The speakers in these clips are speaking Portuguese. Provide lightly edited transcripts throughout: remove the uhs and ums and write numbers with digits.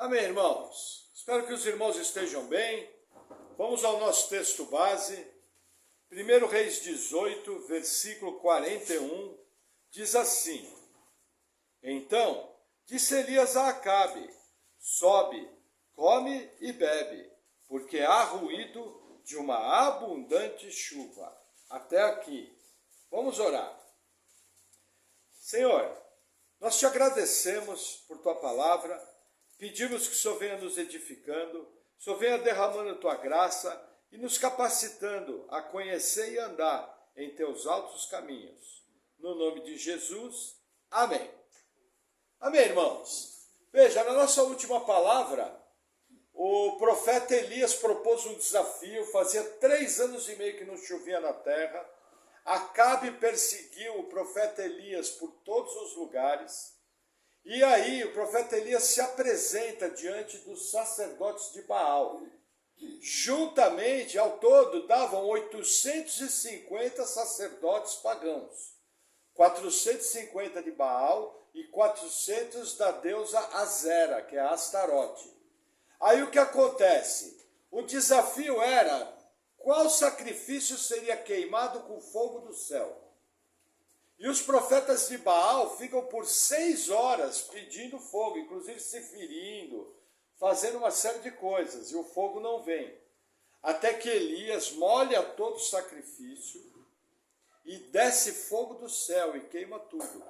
Amém, irmãos? Espero que os irmãos estejam bem. Vamos ao nosso texto base. 1 Reis 18, versículo 41, diz assim: Então disse Elias a Acabe: Sobe, come e bebe, porque há ruído de uma abundante chuva. Até aqui. Vamos orar. Senhor, nós te agradecemos por tua palavra, pedimos que o Senhor venha nos edificando, o Senhor venha derramando tua graça e nos capacitando a conhecer e andar em teus altos caminhos. No nome de Jesus, amém. Amém, irmãos? Veja, na nossa última palavra, o profeta Elias propôs um desafio. Fazia 3 anos e meio que não chovia na terra. Acabe perseguiu o profeta Elias por todos os lugares. E aí o profeta Elias se apresenta diante dos sacerdotes de Baal. Juntamente, ao todo, davam 850 sacerdotes pagãos. 450 de Baal e 400 da deusa Azera, que é a Astarote. Aí o que acontece? O desafio era: qual sacrifício seria queimado com fogo do céu? E os profetas de Baal ficam por 6 horas pedindo fogo, inclusive se ferindo, fazendo uma série de coisas, e o fogo não vem. Até que Elias molha todo o sacrifício e desce fogo do céu e queima tudo.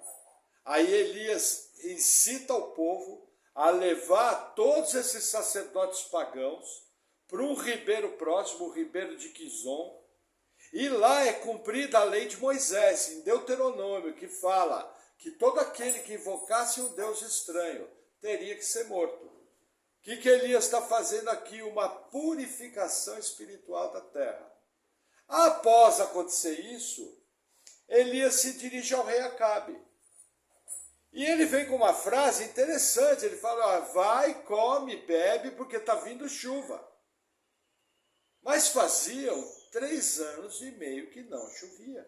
Aí Elias incita o povo a levar todos esses sacerdotes pagãos para um ribeiro próximo, o ribeiro de Quizon, e lá é cumprida a lei de Moisés, em Deuteronômio, que fala que todo aquele que invocasse um Deus estranho teria que ser morto. O que Elias está fazendo aqui? Uma purificação espiritual da terra. Após acontecer isso, Elias se dirige ao rei Acabe. E ele vem com uma frase interessante, ele fala: vai, come, bebe, porque está vindo chuva. Mas faziam 3 anos e meio que não chovia.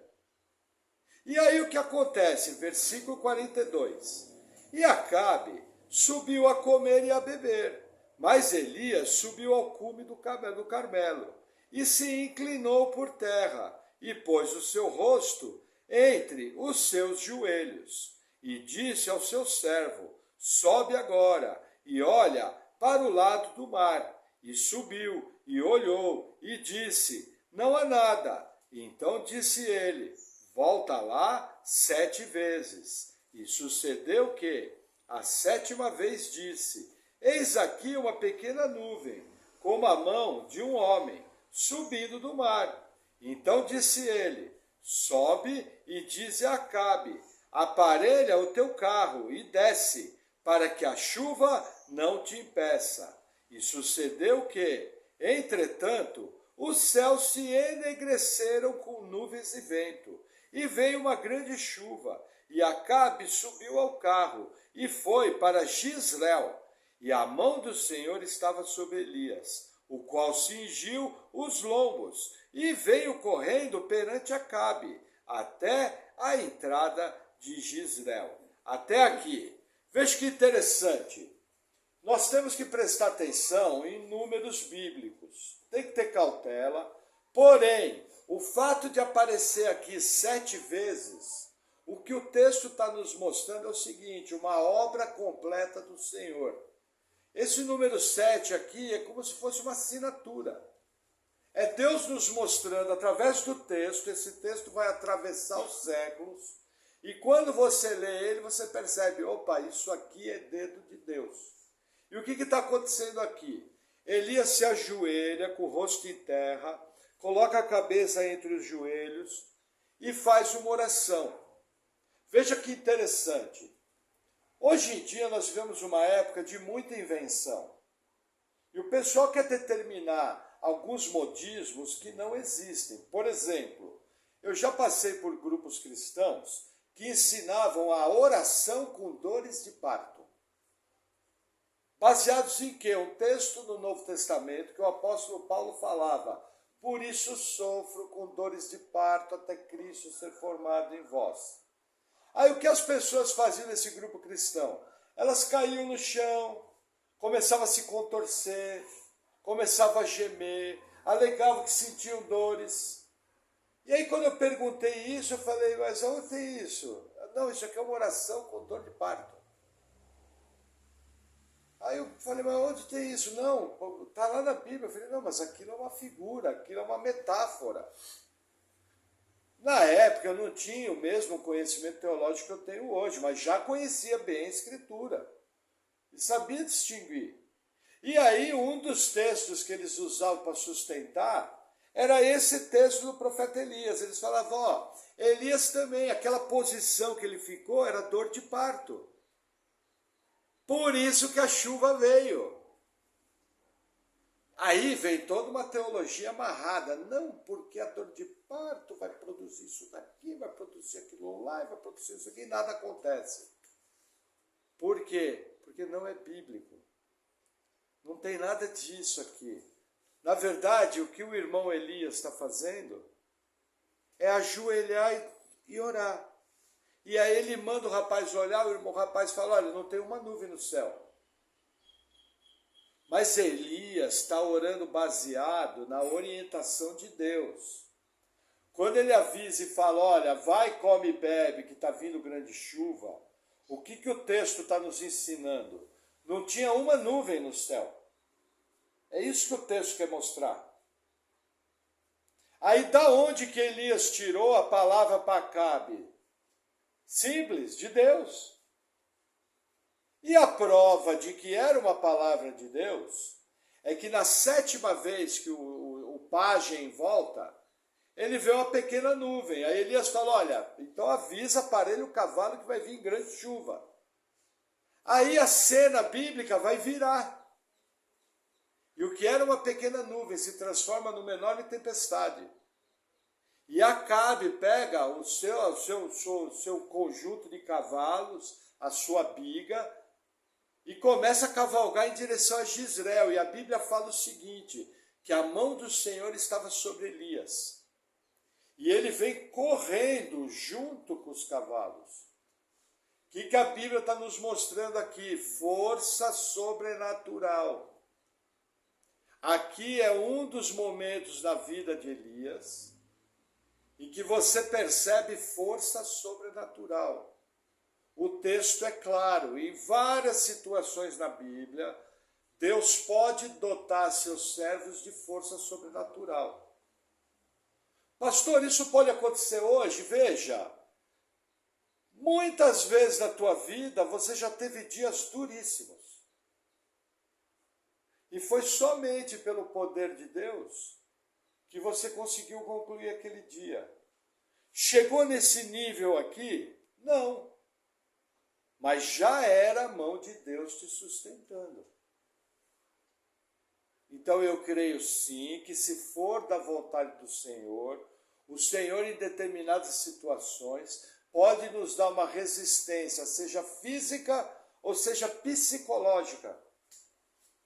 E aí o que acontece? Versículo 42. E Acabe subiu a comer e a beber, mas Elias subiu ao cume do Carmelo, e se inclinou por terra, e pôs o seu rosto entre os seus joelhos, e disse ao seu servo: sobe agora, e olha para o lado do mar. E subiu, e olhou, e disse: não há nada. Então disse ele: volta lá 7 vezes. E sucedeu que, a 7ª vez disse: eis aqui uma pequena nuvem, como a mão de um homem, subindo do mar. Então disse ele: sobe e dize a Acabe: aparelha o teu carro e desce, para que a chuva não te impeça. E sucedeu que, entretanto, os céus se enegreceram com nuvens e vento, e veio uma grande chuva, e Acabe subiu ao carro, e foi para Jizreel, e a mão do Senhor estava sobre Elias, o qual cingiu os lombos, e veio correndo perante Acabe, até a entrada de Jizreel. Até aqui. Veja que interessante. Nós temos que prestar atenção em números bíblicos. Tem que ter cautela. Porém, o fato de aparecer aqui 7 vezes, o que o texto está nos mostrando é o seguinte: uma obra completa do Senhor. Esse número 7 aqui é como se fosse uma assinatura. É Deus nos mostrando através do texto. Esse texto vai atravessar os séculos. E quando você lê ele, você percebe: opa, isso aqui é dedo de Deus. E o que está acontecendo aqui? Elias se ajoelha com o rosto em terra, coloca a cabeça entre os joelhos e faz uma oração. Veja que interessante. Hoje em dia nós vivemos uma época de muita invenção. E o pessoal quer determinar alguns modismos que não existem. Por exemplo, eu já passei por grupos cristãos que ensinavam a oração com dores de parto. Baseados em quê? Um texto do Novo Testamento que o apóstolo Paulo falava: por isso sofro com dores de parto até Cristo ser formado em vós. Aí o que as pessoas faziam nesse grupo cristão? Elas caíam no chão, começava a se contorcer, começava a gemer, alegava que sentiam dores. E aí quando eu perguntei isso, eu falei, mas onde tem isso? Não, isso aqui é uma oração com dor de parto. Aí eu falei, mas onde tem isso? Não, está lá na Bíblia. Eu falei, não, mas aquilo é uma figura, aquilo é uma metáfora. Na época eu não tinha o mesmo conhecimento teológico que eu tenho hoje, mas já conhecia bem a Escritura. E sabia distinguir. E aí um dos textos que eles usavam para sustentar era esse texto do profeta Elias. Eles falavam, ó, Elias também, aquela posição que ele ficou era dor de parto. Por isso que a chuva veio. Aí vem toda uma teologia amarrada. Não, porque a dor de parto vai produzir isso daqui, vai produzir aquilo lá, vai produzir isso aqui, e nada acontece. Por quê? Porque não é bíblico. Não tem nada disso aqui. Na verdade, o que o irmão Elias está fazendo é ajoelhar e orar. E aí ele manda o rapaz olhar, o rapaz fala, olha, não tem uma nuvem no céu. Mas Elias está orando baseado na orientação de Deus. Quando ele avisa e fala, olha, vai, come e bebe, que está vindo grande chuva, o que o texto está nos ensinando? Não tinha uma nuvem no céu. É isso que o texto quer mostrar. Aí da onde que Elias tirou a palavra para Acabe? Simples, de Deus. E a prova de que era uma palavra de Deus é que na 7ª vez que o pajem volta, ele vê uma pequena nuvem. Aí Elias fala, olha, então avisa, aparelha o cavalo que vai vir grande chuva. Aí a cena bíblica vai virar. E o que era uma pequena nuvem se transforma numa enorme tempestade. E Acabe pega o seu conjunto de cavalos, a sua biga, e começa a cavalgar em direção a Jezreel. E a Bíblia fala o seguinte, que a mão do Senhor estava sobre Elias. E ele vem correndo junto com os cavalos. O que a Bíblia está nos mostrando aqui? Força sobrenatural. Aqui é um dos momentos da vida de Elias em que você percebe força sobrenatural. O texto é claro, em várias situações na Bíblia, Deus pode dotar seus servos de força sobrenatural. Pastor, isso pode acontecer hoje? Veja, muitas vezes na tua vida você já teve dias duríssimos. E foi somente pelo poder de Deus que você conseguiu concluir aquele dia. Chegou nesse nível aqui? Não. Mas já era a mão de Deus te sustentando. Então eu creio sim que se for da vontade do Senhor, o Senhor em determinadas situações pode nos dar uma resistência, seja física ou seja psicológica,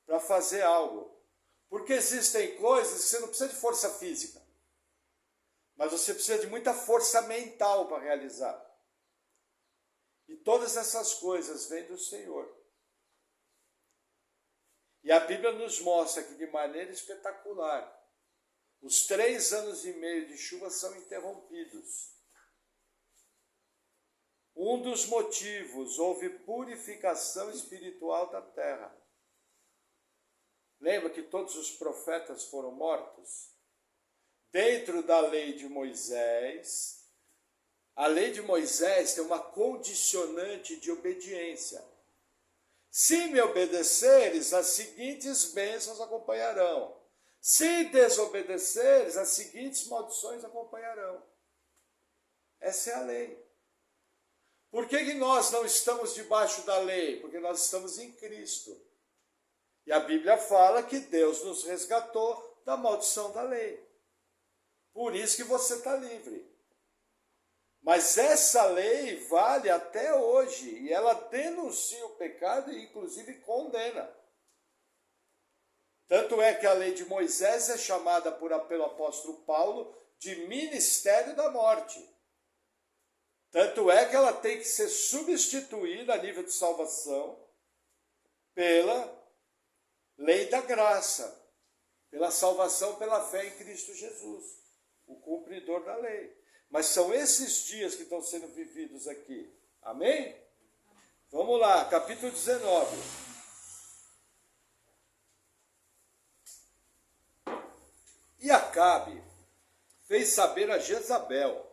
para fazer algo. Porque existem coisas que você não precisa de força física, mas você precisa de muita força mental para realizar. E todas essas coisas vêm do Senhor. E a Bíblia nos mostra que de maneira espetacular, os 3 anos e meio de chuva são interrompidos. Um dos motivos, houve purificação espiritual da terra. Lembra que todos os profetas foram mortos? Dentro da lei de Moisés, a lei de Moisés tem uma condicionante de obediência. Se me obedeceres, as seguintes bênçãos acompanharão. Se desobedeceres, as seguintes maldições acompanharão. Essa é a lei. Por que nós não estamos debaixo da lei? Porque nós estamos em Cristo. E a Bíblia fala que Deus nos resgatou da maldição da lei. Por isso que você está livre. Mas essa lei vale até hoje. E ela denuncia o pecado e inclusive condena. Tanto é que a lei de Moisés é chamada pelo apóstolo Paulo de ministério da morte. Tanto é que ela tem que ser substituída a nível de salvação pela lei da graça, pela salvação pela fé em Cristo Jesus, o cumpridor da lei. Mas são esses dias que estão sendo vividos aqui. Amém? Vamos lá, capítulo 19. E Acabe fez saber a Jezabel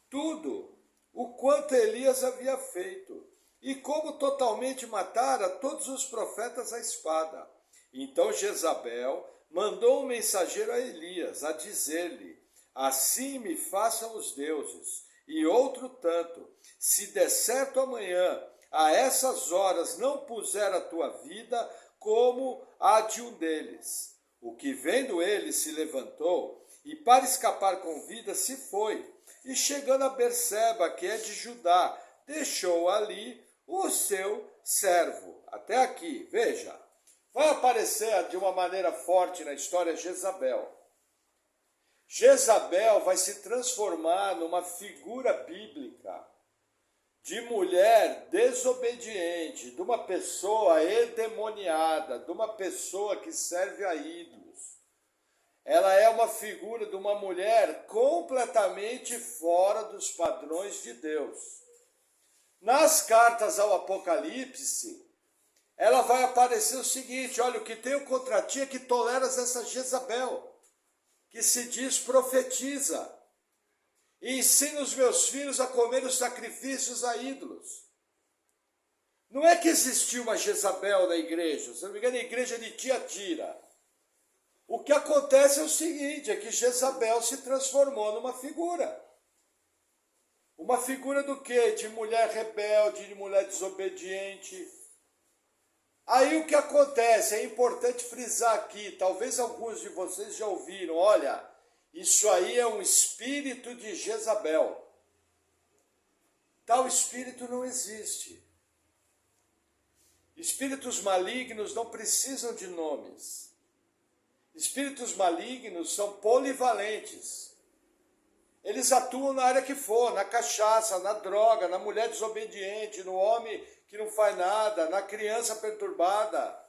tudo o quanto Elias havia feito, e como totalmente matara todos os profetas à espada. Então Jezabel mandou um mensageiro a Elias, a dizer-lhe: assim me façam os deuses, e outro tanto, se der certo amanhã, a essas horas não puser a tua vida como a de um deles. O que vendo ele se levantou, e para escapar com vida se foi, e chegando a Berseba, que é de Judá, deixou ali o seu servo. Até aqui, veja, vai aparecer de uma maneira forte na história Jezabel. Jezabel vai se transformar numa figura bíblica de mulher desobediente, de uma pessoa endemoniada, de uma pessoa que serve a ídolos. Ela é uma figura de uma mulher completamente fora dos padrões de Deus. Nas cartas ao Apocalipse, ela vai aparecer o seguinte: olha, o que tenho contra ti é que toleras essa Jezabel, que se diz profetiza, e ensina os meus filhos a comer os sacrifícios a ídolos. Não é que existiu uma Jezabel na igreja, se não me engano, a igreja de Tiatira. O que acontece é o seguinte, é que Jezabel se transformou numa figura. Uma figura do quê? De mulher rebelde, de mulher desobediente. Aí o que acontece, é importante frisar aqui, talvez alguns de vocês já ouviram, olha, isso aí é um espírito de Jezabel. Tal espírito não existe. Espíritos malignos não precisam de nomes. Espíritos malignos são polivalentes. Eles atuam na área que for, na cachaça, na droga, na mulher desobediente, no homem que não faz nada, na criança perturbada.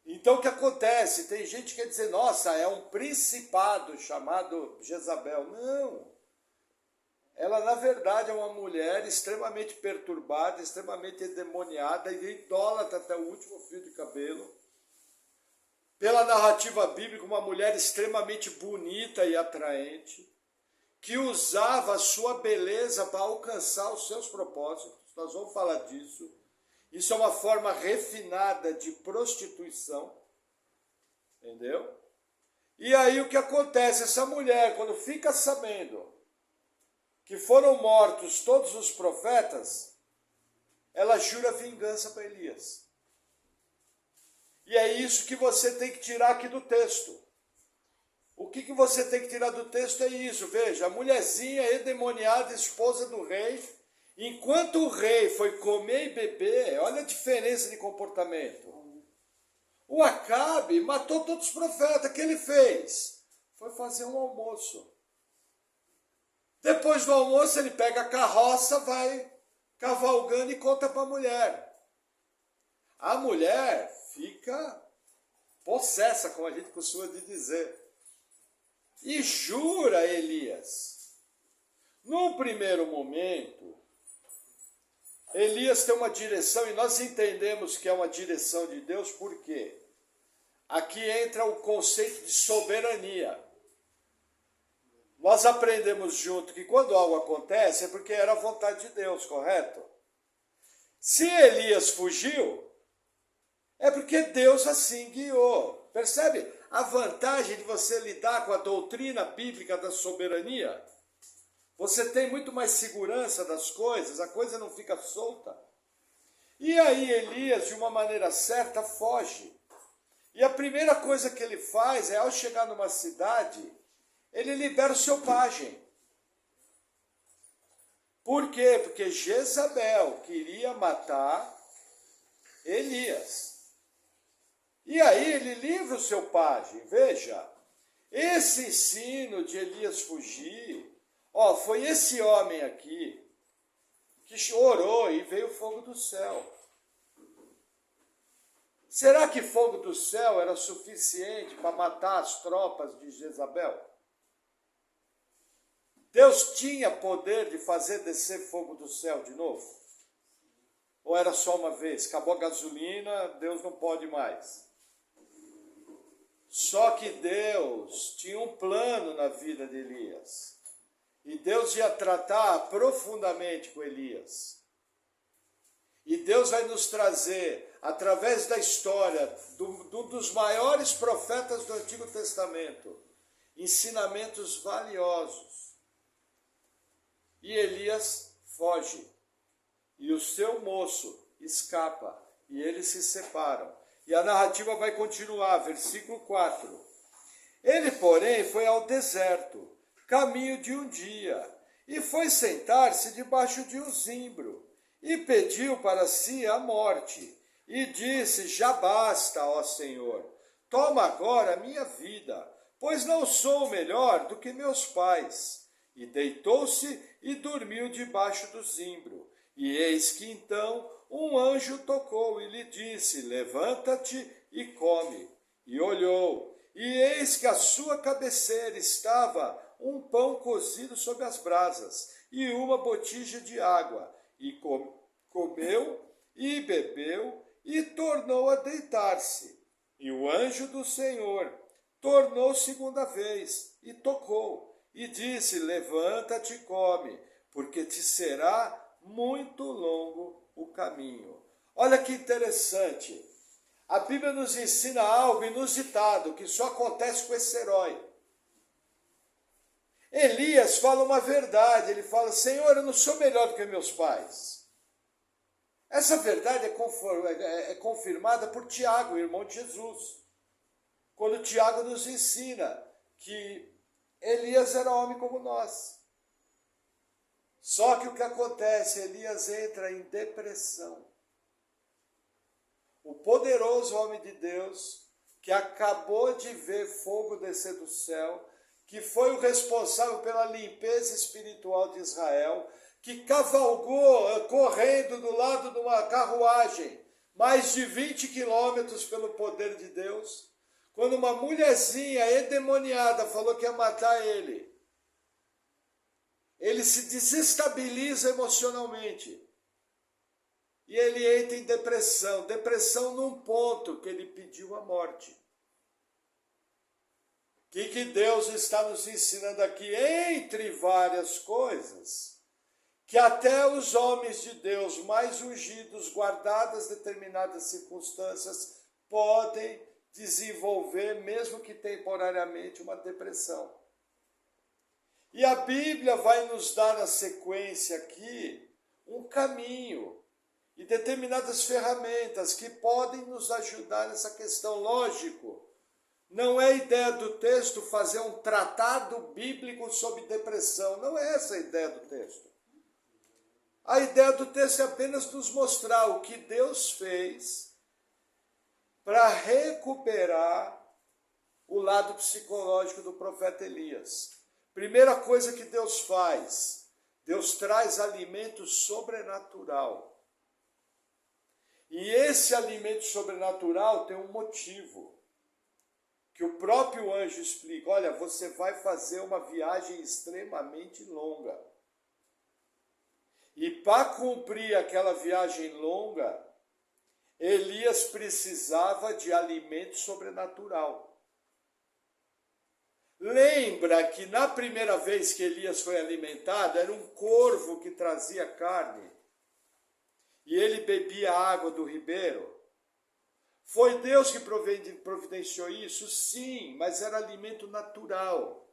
Então o que acontece? Tem gente que quer dizer, nossa, é um principado chamado Jezabel. Não. Ela, na verdade, é uma mulher extremamente perturbada, extremamente endemoniada e idólatra até o último fio de cabelo. Pela narrativa bíblica, uma mulher extremamente bonita e atraente, que usava a sua beleza para alcançar os seus propósitos. Nós vamos falar disso. Isso é uma forma refinada de prostituição. Entendeu? E aí o que acontece? Essa mulher, quando fica sabendo que foram mortos todos os profetas, ela jura vingança para Elias. E é isso que você tem que tirar aqui do texto. O que você tem que tirar do texto é isso. Veja, a mulherzinha endemoniada, esposa do rei, enquanto o rei foi comer e beber, olha a diferença de comportamento. O Acabe matou todos os profetas. O que ele fez? Foi fazer um almoço. Depois do almoço, ele pega a carroça, vai cavalgando e conta para a mulher. A mulher fica possessa, como a gente costuma dizer. E jura Elias. Num primeiro momento, Elias tem uma direção, e nós entendemos que é uma direção de Deus, por quê? Aqui entra o conceito de soberania. Nós aprendemos junto que quando algo acontece é porque era a vontade de Deus, correto? Se Elias fugiu, é porque Deus assim guiou. Percebe a vantagem de você lidar com a doutrina bíblica da soberania? Você tem muito mais segurança das coisas, a coisa não fica solta. E aí Elias, de uma maneira certa, foge. E a primeira coisa que ele faz é, ao chegar numa cidade, ele libera o seu pajem. Por quê? Porque Jezabel queria matar Elias. E aí ele livra o seu pajem. Veja, esse ensino de Elias fugir, foi esse homem aqui que orou e veio fogo do céu. Será que fogo do céu era suficiente para matar as tropas de Jezabel? Deus tinha poder de fazer descer fogo do céu de novo? Ou era só uma vez? Acabou a gasolina, Deus não pode mais. Só que Deus tinha um plano na vida de Elias. E Deus ia tratar profundamente com Elias. E Deus vai nos trazer, através da história de um dos maiores profetas do Antigo Testamento, ensinamentos valiosos. E Elias foge. E o seu moço escapa. E eles se separam. E a narrativa vai continuar, versículo 4. Ele, porém, foi ao deserto, caminho de um dia, e foi sentar-se debaixo de um zimbro, e pediu para si a morte, e disse: já basta, ó Senhor, toma agora a minha vida, pois não sou melhor do que meus pais. E deitou-se e dormiu debaixo do zimbro. E eis que então um anjo tocou e lhe disse: levanta-te e come. E olhou, e eis que à sua cabeceira estava um pão cozido sobre as brasas, e uma botija de água. E comeu, e bebeu, e tornou a deitar-se. E o anjo do Senhor tornou segunda vez, e tocou, e disse: levanta-te e come, porque te será muito longo o caminho. Olha que interessante. A Bíblia nos ensina algo inusitado, que só acontece com esse herói. Elias fala uma verdade, ele fala: Senhor, eu não sou melhor do que meus pais. Essa verdade é confirmada por Tiago, irmão de Jesus. Quando Tiago nos ensina que Elias era homem como nós. Só que o que acontece? Elias entra em depressão. O poderoso homem de Deus, que acabou de ver fogo descer do céu, que foi o responsável pela limpeza espiritual de Israel, que cavalgou correndo do lado de uma carruagem, mais de 20 quilômetros pelo poder de Deus, quando uma mulherzinha endemoniada falou que ia matar ele, ele se desestabiliza emocionalmente. E ele entra em depressão. Depressão num ponto que ele pediu a morte. O que Deus está nos ensinando aqui? Entre várias coisas, que até os homens de Deus mais ungidos, guardadas determinadas circunstâncias, podem desenvolver, mesmo que temporariamente, uma depressão. E a Bíblia vai nos dar na sequência aqui um caminho e determinadas ferramentas que podem nos ajudar nessa questão. Lógico, não é ideia do texto fazer um tratado bíblico sobre depressão, não é essa a ideia do texto. A ideia do texto é apenas nos mostrar o que Deus fez para recuperar o lado psicológico do profeta Elias. Primeira coisa que Deus faz, Deus traz alimento sobrenatural. E esse alimento sobrenatural tem um motivo, que o próprio anjo explica. Olha, você vai fazer uma viagem extremamente longa. E para cumprir aquela viagem longa, Elias precisava de alimento sobrenatural. Lembra que na primeira vez que Elias foi alimentado, era um corvo que trazia carne. E ele bebia a água do ribeiro. Foi Deus que providenciou isso? Sim, mas era alimento natural.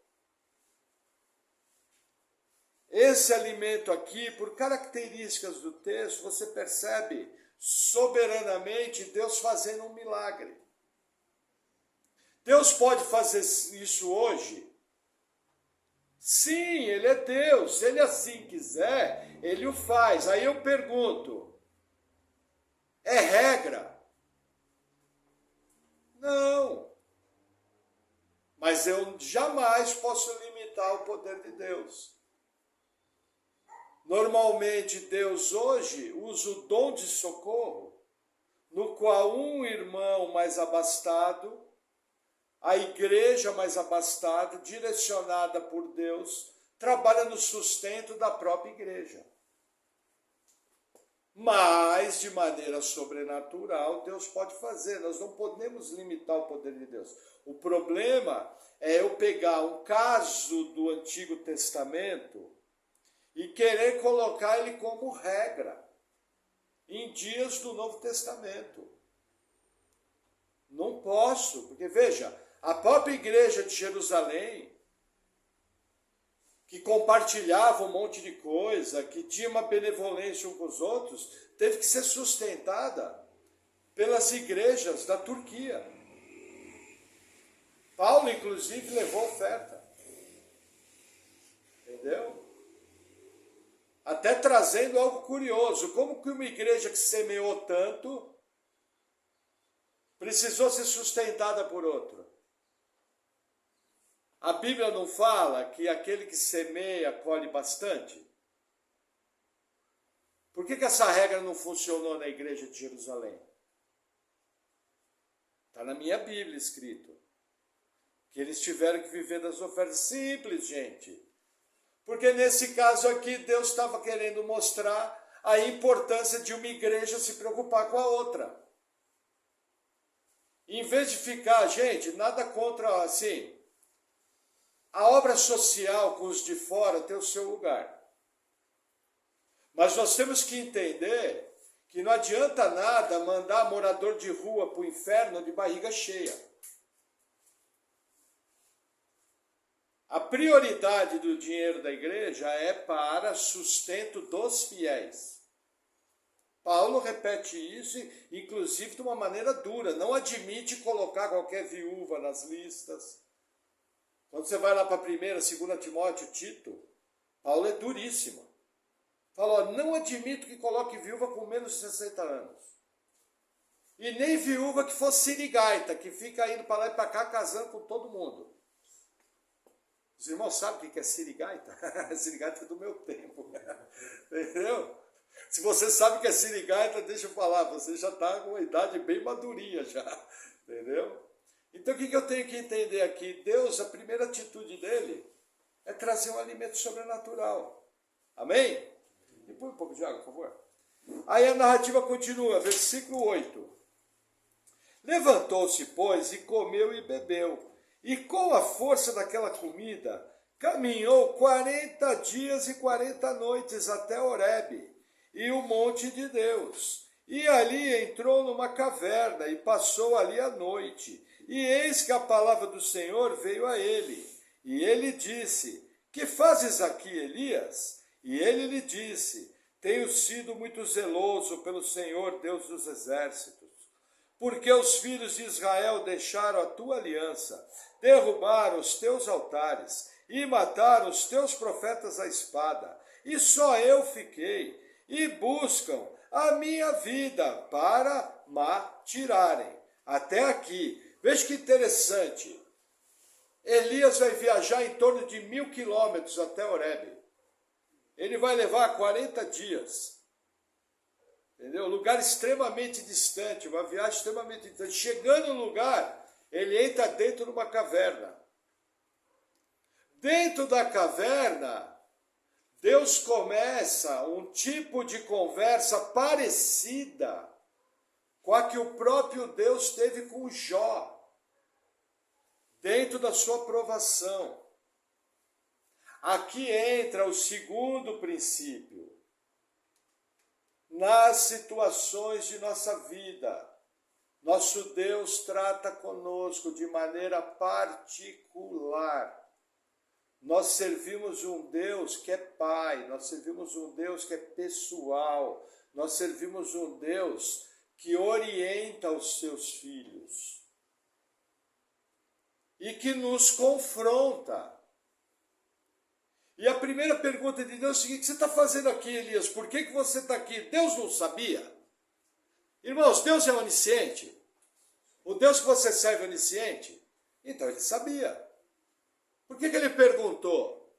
Esse alimento aqui, por características do texto, você percebe soberanamente Deus fazendo um milagre. Deus pode fazer isso hoje? Sim, Ele é Deus. Se Ele assim quiser, Ele o faz. Aí eu pergunto, é regra? Não. Mas eu jamais posso limitar o poder de Deus. Normalmente Deus hoje usa o dom de socorro, no qual um irmão mais abastado, a igreja mais abastada, direcionada por Deus, trabalha no sustento da própria igreja. Mas, de maneira sobrenatural, Deus pode fazer. Nós não podemos limitar o poder de Deus. O problema é eu pegar um caso do Antigo Testamento e querer colocar ele como regra em dias do Novo Testamento. Não posso, porque veja, a própria igreja de Jerusalém, que compartilhava um monte de coisa, que tinha uma benevolência uns com os outros, teve que ser sustentada pelas igrejas da Turquia. Paulo, inclusive, levou oferta. Entendeu? Até trazendo algo curioso. Como que uma igreja que semeou tanto precisou ser sustentada por outra? A Bíblia não fala que aquele que semeia colhe bastante? Por que essa regra não funcionou na igreja de Jerusalém? Está na minha Bíblia escrito. Que eles tiveram que viver das ofertas. Simples, gente. Porque nesse caso aqui, Deus estava querendo mostrar a importância de uma igreja se preocupar com a outra. Em vez de ficar, gente, nada contra, assim, a obra social com os de fora tem o seu lugar. Mas nós temos que entender que não adianta nada mandar morador de rua para o inferno de barriga cheia. A prioridade do dinheiro da igreja é para sustento dos fiéis. Paulo repete isso, inclusive de uma maneira dura. Não admite colocar qualquer viúva nas listas. Quando você vai lá para 1ª, 2ª Timóteo, Tito, Paulo é duríssimo. Fala, não admito que coloque viúva com menos de 60 anos. E nem viúva que fosse sirigaita, que fica indo para lá e para cá casando com todo mundo. Os irmãos sabem o que é sirigaita? Sirigaita é do meu tempo. Entendeu? Se você sabe o que é sirigaita, deixa eu falar, você já está com uma idade bem madurinha já. Entendeu? Então o que eu tenho que entender aqui? Deus, a primeira atitude dele é trazer um alimento sobrenatural. Amém? E põe um pouco de água, por favor. Aí a narrativa continua, versículo 8. Levantou-se, pois, e comeu e bebeu. E com a força daquela comida, caminhou 40 dias e 40 noites até Horebe, e o monte de Deus. E ali entrou numa caverna e passou ali a noite. E eis que a palavra do Senhor veio a ele. E ele disse, que fazes aqui, Elias? E ele lhe disse, tenho sido muito zeloso pelo Senhor, Deus dos exércitos, porque os filhos de Israel deixaram a tua aliança, derrubaram os teus altares e mataram os teus profetas à espada, e só eu fiquei, e buscam a minha vida para me tirarem. Até aqui. Veja que interessante. Elias vai viajar em torno de 1000 quilômetros até Horebe. Ele vai levar 40 dias. Entendeu? Lugar extremamente distante, uma viagem extremamente distante. Chegando no lugar, ele entra dentro de uma caverna. Dentro da caverna, Deus começa um tipo de conversa parecida com a que o próprio Deus teve com Jó, dentro da sua provação. Aqui entra o segundo princípio. Nas situações de nossa vida, nosso Deus trata conosco de maneira particular. Nós servimos um Deus que é Pai, nós servimos um Deus que é pessoal, nós servimos um Deus que orienta os seus filhos e que nos confronta. E a primeira pergunta de Deus é o seguinte: o que você está fazendo aqui, Elias? Por que você está aqui? Deus não sabia? Irmãos, Deus é onisciente? O Deus que você serve é onisciente? Então ele sabia. Por que ele perguntou?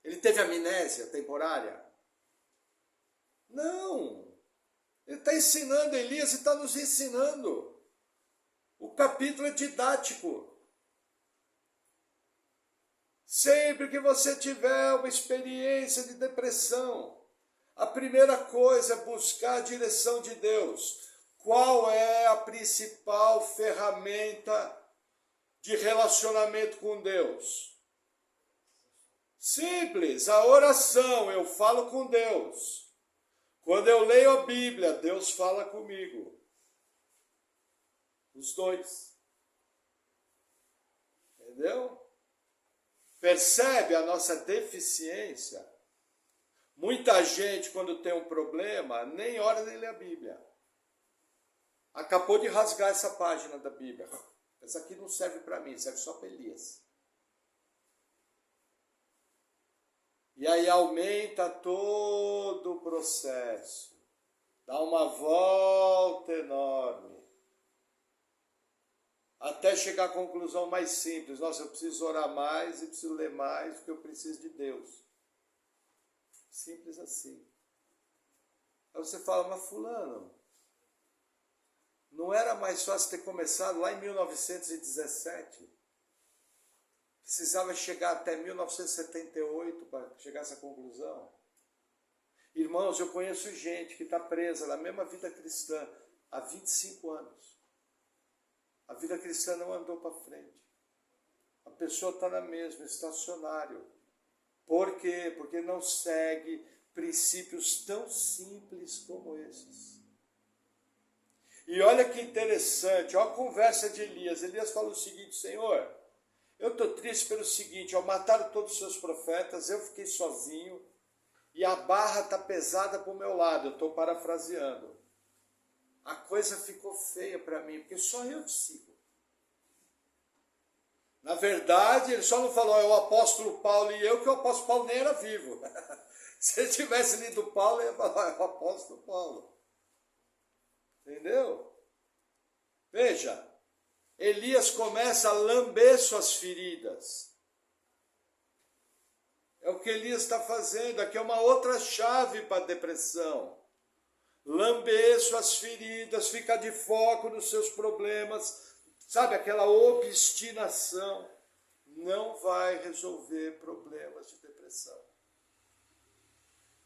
Ele teve amnésia temporária? Não. Ele está ensinando, Elias está nos ensinando. O capítulo é didático. Sempre que você tiver uma experiência de depressão, a primeira coisa é buscar a direção de Deus. Qual é a principal ferramenta de relacionamento com Deus? Simples, a oração. Eu falo com Deus. Quando eu leio a Bíblia, Deus fala comigo. Os dois. Entendeu? Percebe a nossa deficiência? Muita gente, quando tem um problema, nem ora nem lê a Bíblia. Acabou de rasgar essa página da Bíblia. Essa aqui não serve para mim, serve só para Elias. E aí aumenta todo o processo. Dá uma volta enorme. Até chegar à conclusão mais simples. Nossa, eu preciso orar mais e preciso ler mais porque eu preciso de Deus. Simples assim. Aí você fala, mas fulano, não era mais fácil ter começado lá em 1917? Precisava chegar até 1978 para chegar a essa conclusão? Irmãos, eu conheço gente que está presa na mesma vida cristã há 25 anos. A vida cristã não andou para frente. A pessoa está na mesma, estacionário. Por quê? Porque não segue princípios tão simples como esses. E olha que interessante, olha a conversa de Elias. Elias fala o seguinte, Senhor, eu estou triste pelo seguinte, mataram todos os seus profetas, eu fiquei sozinho e a barra está pesada para o meu lado, eu estou parafraseando. A coisa ficou feia para mim, porque só eu te sigo. Na verdade, ele só não falou, é o apóstolo Paulo e eu, que o apóstolo Paulo nem era vivo. Se ele tivesse lido Paulo, ele ia falar, é o apóstolo Paulo. Entendeu? Veja, Elias começa a lamber suas feridas. É o que Elias está fazendo. Aqui é uma outra chave para a depressão. Lamber suas feridas, ficar de foco nos seus problemas, sabe, aquela obstinação não vai resolver problemas de depressão.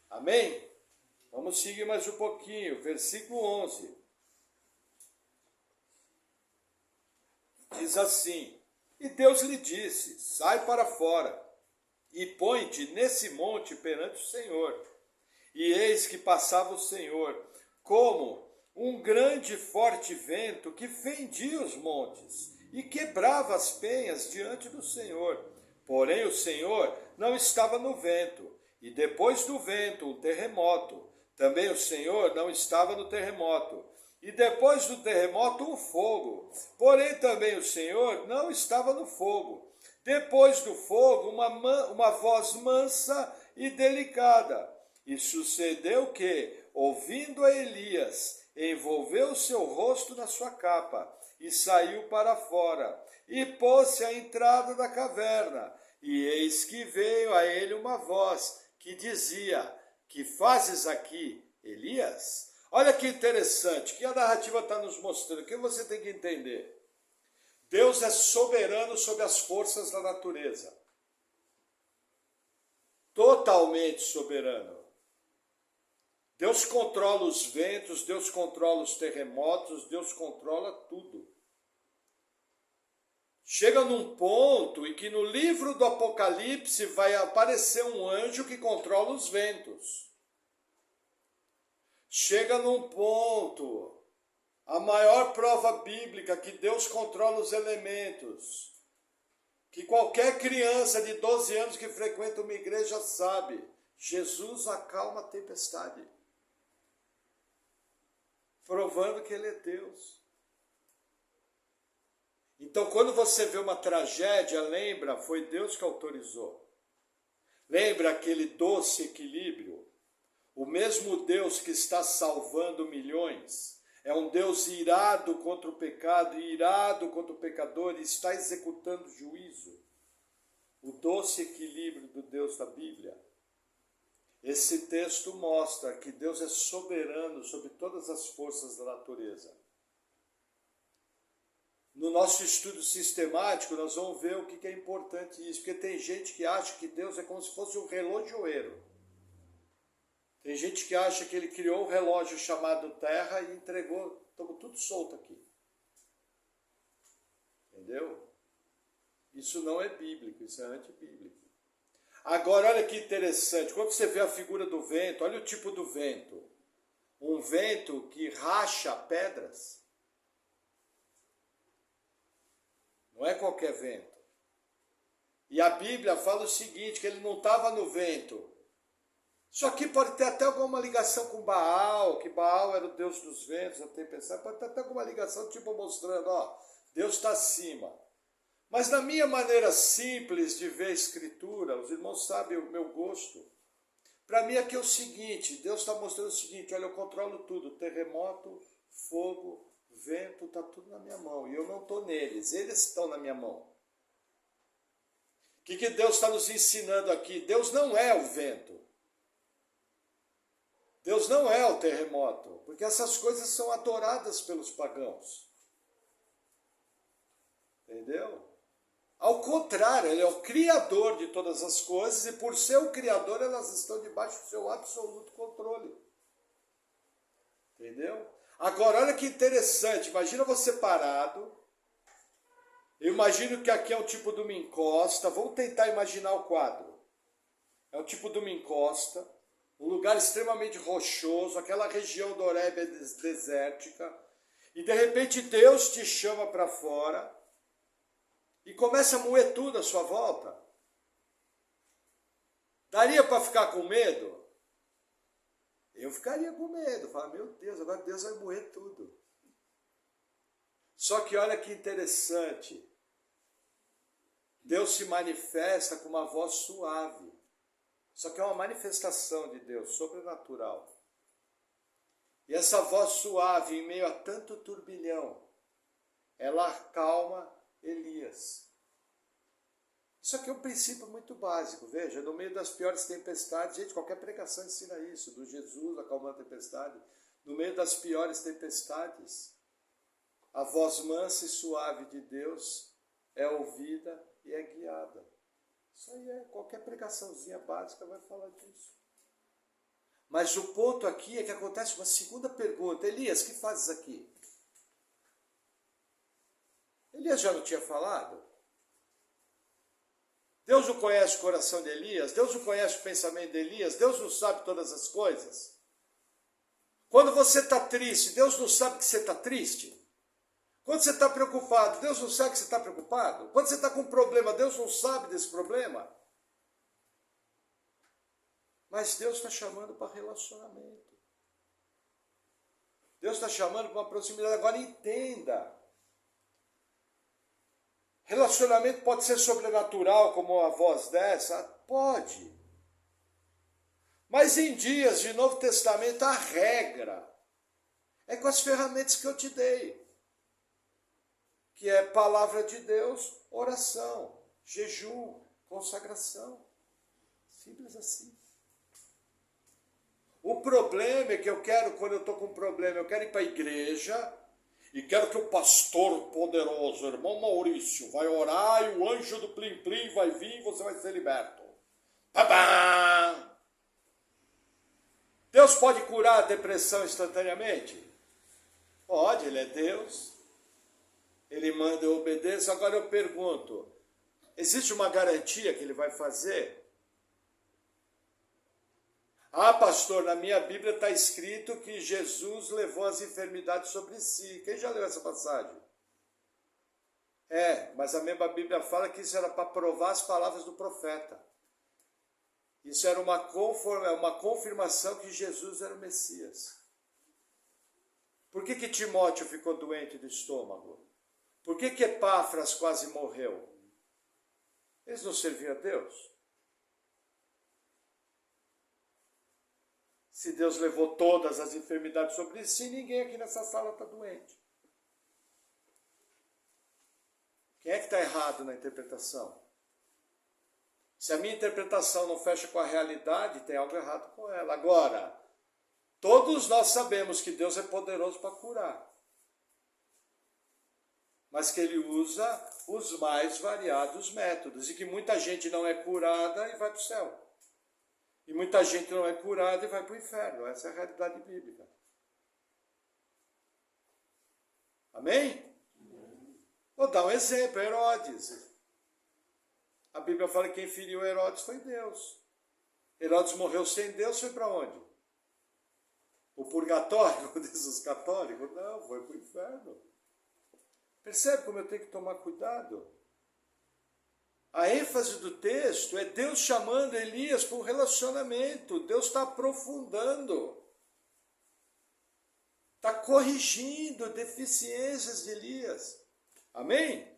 Amém? Vamos seguir mais um pouquinho, versículo 11. Diz assim, e Deus lhe disse, sai para fora e põe-te nesse monte perante o Senhor. E eis que passava o Senhor, como um grande e forte vento que fendia os montes e quebrava as penhas diante do Senhor. Porém o Senhor não estava no vento, e depois do vento um terremoto. Também o Senhor não estava no terremoto, e depois do terremoto um fogo. Porém também o Senhor não estava no fogo. Depois do fogo uma voz mansa e delicada. E sucedeu que, ouvindo a Elias, envolveu o seu rosto na sua capa e saiu para fora, e pôs-se à entrada da caverna. E eis que veio a ele uma voz que dizia, que fazes aqui, Elias? Olha que interessante, que a narrativa está nos mostrando, o que você tem que entender? Deus é soberano sobre as forças da natureza. Totalmente soberano. Deus controla os ventos, Deus controla os terremotos, Deus controla tudo. Chega num ponto em que no livro do Apocalipse vai aparecer um anjo que controla os ventos. Chega num ponto, a maior prova bíblica que Deus controla os elementos, que qualquer criança de 12 anos que frequenta uma igreja sabe, Jesus acalma a tempestade, provando que Ele é Deus. Então, quando você vê uma tragédia, lembra, foi Deus que autorizou. Lembra aquele doce equilíbrio? O mesmo Deus que está salvando milhões é um Deus irado contra o pecado, irado contra o pecador e está executando juízo. O doce equilíbrio do Deus da Bíblia. Esse texto mostra que Deus é soberano sobre todas as forças da natureza. No nosso estudo sistemático, nós vamos ver o que é importante isso, porque tem gente que acha que Deus é como se fosse um relojoeiro. Tem gente que acha que ele criou um relógio chamado Terra e entregou, estamos tudo solto aqui. Entendeu? Isso não é bíblico, isso é antibíblico. Agora, olha que interessante, quando você vê a figura do vento, olha o tipo do vento. Um vento que racha pedras. Não é qualquer vento. E a Bíblia fala o seguinte, que ele não estava no vento. Isso aqui pode ter até alguma ligação com Baal, que Baal era o deus dos ventos, a tempestade. Pode ter até alguma ligação, tipo mostrando, ó, Deus está acima. Mas na minha maneira simples de ver a Escritura, os irmãos sabem o meu gosto. Para mim aqui é o seguinte, Deus está mostrando o seguinte, olha, eu controlo tudo, terremoto, fogo, vento, está tudo na minha mão. E eu não estou neles, eles estão na minha mão. O que Deus está nos ensinando aqui? Deus não é o vento. Deus não é o terremoto, porque essas coisas são adoradas pelos pagãos. Entendeu? Ao contrário, ele é o criador de todas as coisas e por ser o criador, elas estão debaixo do seu absoluto controle. Entendeu? Agora, olha que interessante, imagina você parado, eu imagino que aqui é um tipo de uma encosta, vamos tentar imaginar o quadro. É um tipo de uma encosta, um lugar extremamente rochoso, aquela região do Horebe é desértica, e de repente Deus te chama para fora, e começa a moer tudo à sua volta. Daria para ficar com medo? Eu ficaria com medo. Falar, meu Deus, agora Deus vai moer tudo. Só que olha que interessante. Deus se manifesta com uma voz suave. Só que é uma manifestação de Deus, sobrenatural. E essa voz suave, em meio a tanto turbilhão, ela acalma Elias. Isso aqui é um princípio muito básico, veja, no meio das piores tempestades, gente, qualquer pregação ensina isso, do Jesus acalmando a tempestade, no meio das piores tempestades, a voz mansa e suave de Deus é ouvida e é guiada. Isso aí é, qualquer pregaçãozinha básica vai falar disso. Mas o ponto aqui é que acontece uma segunda pergunta, Elias, o que fazes aqui? Elias já não tinha falado? Deus não conhece o coração de Elias? Deus não conhece o pensamento de Elias? Deus não sabe todas as coisas? Quando você está triste, Deus não sabe que você está triste? Quando você está preocupado, Deus não sabe que você está preocupado? Quando você está com um problema, Deus não sabe desse problema? Mas Deus está chamando para relacionamento. Deus está chamando para uma proximidade. Agora entenda. Relacionamento pode ser sobrenatural, como a voz dessa? Pode. Mas em dias de Novo Testamento, a regra é com as ferramentas que eu te dei. Que é palavra de Deus, oração, jejum, consagração. Simples assim. O problema é que eu quero, quando eu estou com um problema, eu quero ir para a igreja e quero que o pastor poderoso, irmão Maurício, vai orar e o anjo do Plim Plim vai vir e você vai ser liberto. Babá! Deus pode curar a depressão instantaneamente? Pode, ele é Deus. Ele manda, eu obedeço. Agora eu pergunto, existe uma garantia que ele vai fazer? Ah, pastor, na minha Bíblia está escrito que Jesus levou as enfermidades sobre si. Quem já leu essa passagem? É, mas a mesma Bíblia fala que isso era para provar as palavras do profeta. Isso era uma confirmação que Jesus era o Messias. Por que Timóteo ficou doente do estômago? Por que Epáfras quase morreu? Eles não serviam a Deus? Se Deus levou todas as enfermidades sobre si, ninguém aqui nessa sala está doente. Quem é que está errado na interpretação? Se a minha interpretação não fecha com a realidade, tem algo errado com ela. Agora, todos nós sabemos que Deus é poderoso para curar. Mas que Ele usa os mais variados métodos. E que muita gente não é curada e vai para o céu. E muita gente não é curada e vai para o inferno. Essa é a realidade bíblica. Amém? Vou dar um exemplo, Herodes. A Bíblia fala que quem feriu Herodes foi Deus. Herodes morreu sem Deus, foi para onde? O purgatório, como diz os católicos? Não, foi para o inferno. Percebe como eu tenho que tomar cuidado? A ênfase do texto é Deus chamando Elias para um relacionamento. Deus está aprofundando. Está corrigindo deficiências de Elias. Amém?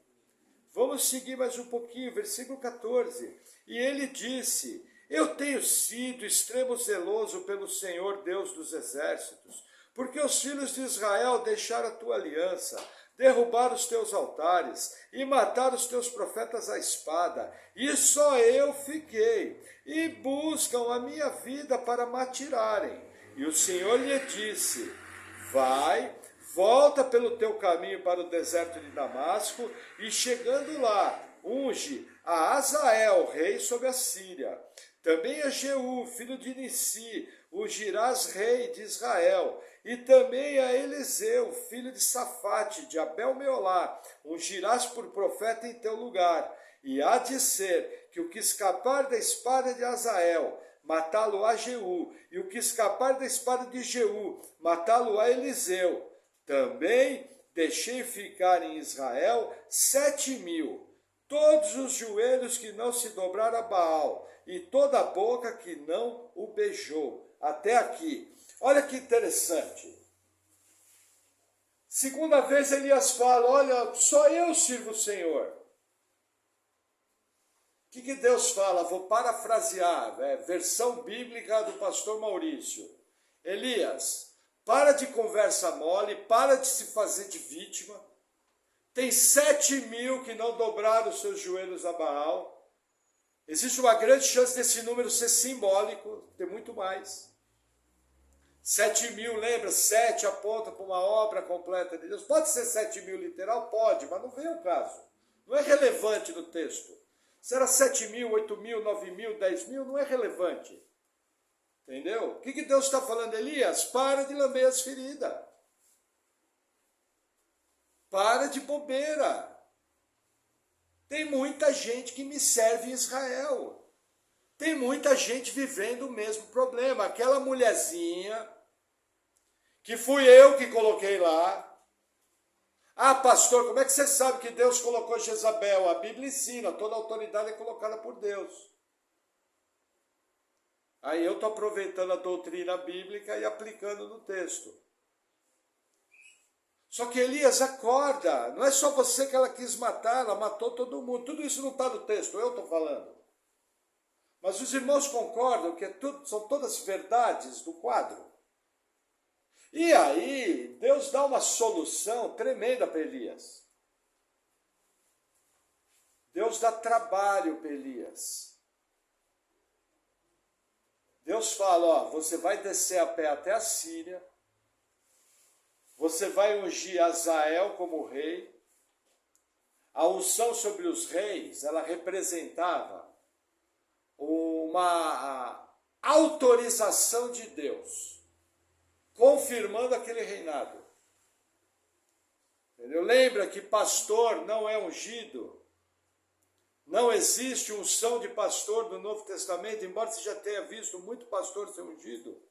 Vamos seguir mais um pouquinho, versículo 14. E ele disse: eu tenho sido extremo zeloso pelo Senhor Deus dos exércitos, porque os filhos de Israel deixaram a tua aliança, derrubaram os teus altares e mataram os teus profetas à espada, e só eu fiquei, e buscam a minha vida para me atirarem. E o Senhor lhe disse: vai, volta pelo teu caminho para o deserto de Damasco, e chegando lá, unge a Azael, rei sobre a Síria. Também a Jeú, filho de Nissi, ungirás rei de Israel. E também a Eliseu, filho de Safate, de Abel-Meolá, ungirás por profeta em teu lugar. E há de ser que o que escapar da espada de Azael, matá-lo a Jeú, e o que escapar da espada de Jeú, matá-lo a Eliseu. Também deixei ficar em Israel 7.000, todos os joelhos que não se dobraram a Baal, e toda a boca que não o beijou. Até aqui. Olha que interessante. Segunda vez Elias fala: olha, só eu sirvo o Senhor. O que Deus fala? Vou parafrasear, versão bíblica do pastor Maurício. Elias, para de conversa mole, para de se fazer de vítima. Tem 7.000 que não dobraram os seus joelhos a Baal. Existe uma grande chance desse número ser simbólico, ter muito mais. 7.000, lembra? 7 aponta para uma obra completa de Deus. Pode ser 7.000 literal? Pode, mas não vem ao caso. Não é relevante no texto. Se era 7.000, 8.000, 9.000, 10.000, não é relevante. Entendeu? O que Deus está falando, Elias? Para de lamber as feridas. Para de bobeira. Tem muita gente que me serve em Israel. Tem muita gente vivendo o mesmo problema. Aquela mulherzinha, que fui eu que coloquei lá. Ah, pastor, como é que você sabe que Deus colocou Jezabel? A Bíblia ensina, toda autoridade é colocada por Deus. Aí eu estou aproveitando a doutrina bíblica e aplicando no texto. Só que Elias, acorda, não é só você que ela quis matar, ela matou todo mundo. Tudo isso não está no texto, eu estou falando. Mas os irmãos concordam que são todas verdades do quadro. E aí, Deus dá uma solução tremenda para Elias. Deus dá trabalho para Elias. Deus fala: ó, você vai descer a pé até a Síria, você vai ungir Azael como rei. A unção sobre os reis, ela representava uma autorização de Deus, confirmando aquele reinado. Entendeu? Lembra que pastor não é ungido. Não existe unção de pastor no Novo Testamento, embora você já tenha visto muito pastor ser ungido.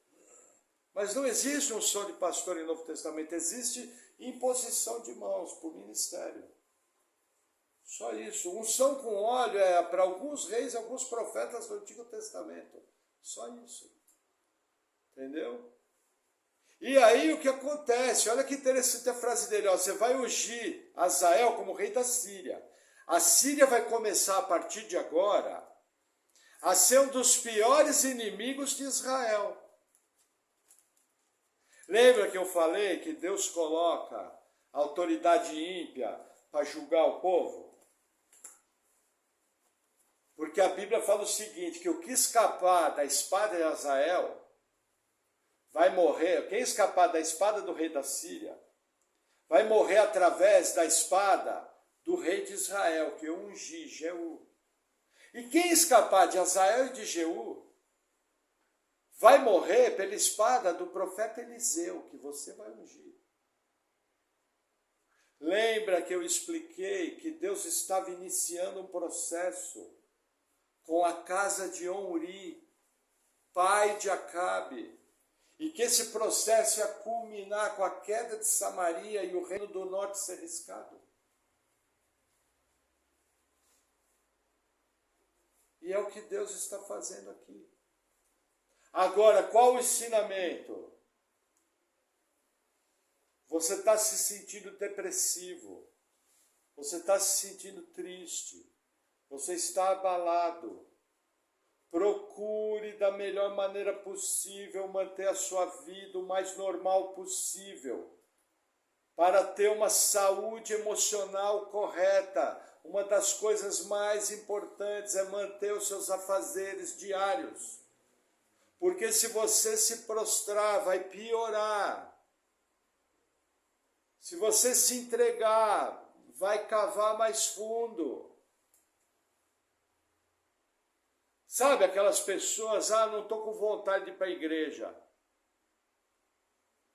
Mas não existe unção de pastor em Novo Testamento, existe imposição de mãos por ministério. Só isso. Unção com óleo é para alguns reis e alguns profetas do Antigo Testamento. Só isso. Entendeu? E aí o que acontece? Olha que interessante a frase dele. Ó, você vai ungir Azael como rei da Síria. A Síria vai começar a partir de agora a ser um dos piores inimigos de Israel. Lembra que eu falei que Deus coloca a autoridade ímpia para julgar o povo? Porque a Bíblia fala o seguinte, que o que escapar da espada de Hazael vai morrer, quem escapar da espada do rei da Síria, vai morrer através da espada do rei de Israel, que eu ungi, Jeú. E quem escapar de Hazael e de Jeú, vai morrer pela espada do profeta Eliseu, que você vai ungir. Lembra que eu expliquei que Deus estava iniciando um processo com a casa de Omri, pai de Acabe, e que esse processo ia culminar com a queda de Samaria e o reino do norte ser riscado. E é o que Deus está fazendo aqui. Agora, qual o ensinamento? Você está se sentindo depressivo, você está se sentindo triste, você está abalado. Procure da melhor maneira possível manter a sua vida o mais normal possível, para ter uma saúde emocional correta. Uma das coisas mais importantes é manter os seus afazeres diários. Porque se você se prostrar, vai piorar. Se você se entregar, vai cavar mais fundo. Sabe aquelas pessoas, não estou com vontade de ir para a igreja.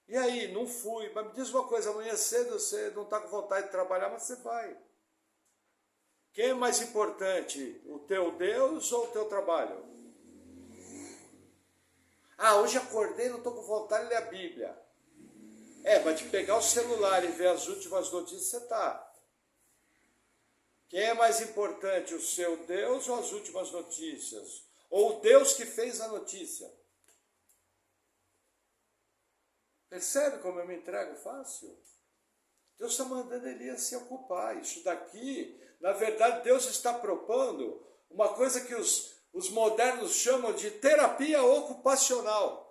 E aí, não fui. Mas me diz uma coisa, amanhã cedo você não está com vontade de trabalhar, mas você vai. Quem é mais importante, o teu Deus ou o teu trabalho? Hoje acordei, não estou com vontade de ler a Bíblia. Mas de pegar o celular e ver as últimas notícias, você está. Quem é mais importante, o seu Deus ou as últimas notícias? Ou o Deus que fez a notícia? Percebe como eu me entrego fácil? Deus está mandando Elias se ocupar. Isso daqui, na verdade, Deus está propondo uma coisa que os modernos chamam de terapia ocupacional.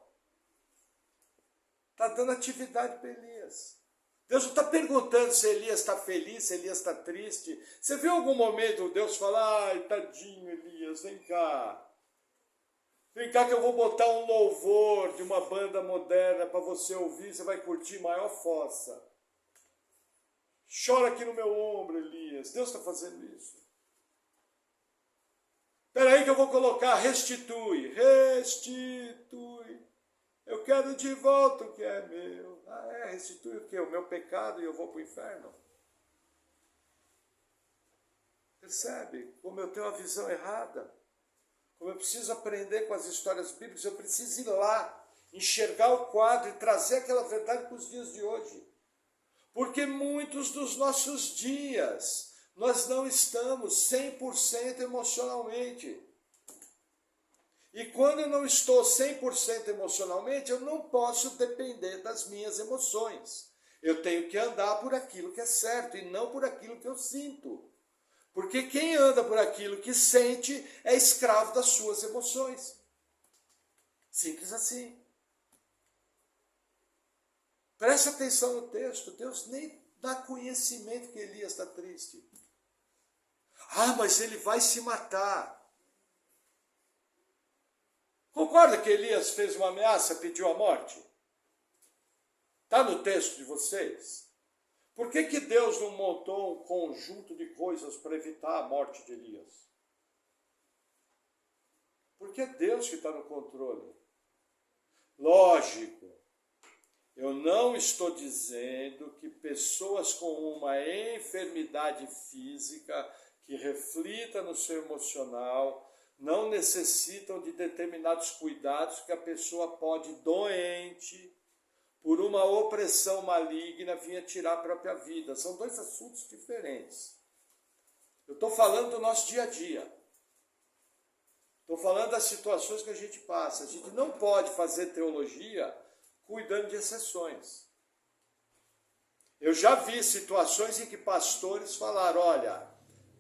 Está dando atividade para Elias. Deus não está perguntando se Elias está feliz, se Elias está triste. Você viu algum momento Deus falar, ai, tadinho Elias, vem cá. Vem cá que eu vou botar um louvor de uma banda moderna para você ouvir, você vai curtir maior fossa. Chora aqui no meu ombro, Elias. Deus está fazendo isso. Espera aí que eu vou colocar restitui. Restitui. Eu quero de volta o que é meu. Restitui o quê? O meu pecado e eu vou para o inferno. Percebe como eu tenho uma visão errada? Como eu preciso aprender com as histórias bíblicas, eu preciso ir lá, enxergar o quadro e trazer aquela verdade para os dias de hoje. Porque muitos dos nossos dias, nós não estamos 100% emocionalmente. E quando eu não estou 100% emocionalmente, eu não posso depender das minhas emoções. Eu tenho que andar por aquilo que é certo e não por aquilo que eu sinto. Porque quem anda por aquilo que sente é escravo das suas emoções. Simples assim. Preste atenção no texto. Deus nem dá conhecimento que Elias está triste. Mas ele vai se matar. Concorda que Elias fez uma ameaça, pediu a morte? Está no texto de vocês? Por que Deus não montou um conjunto de coisas para evitar a morte de Elias? Porque é Deus que está no controle. Lógico, eu não estou dizendo que pessoas com uma enfermidade física que reflita no seu emocional não necessitam de determinados cuidados que a pessoa pode, doente, por uma opressão maligna, vir tirar a própria vida. São dois assuntos diferentes. Eu estou falando do nosso dia a dia. Estou falando das situações que a gente passa. A gente não pode fazer teologia cuidando de exceções. Eu já vi situações em que pastores falaram, olha,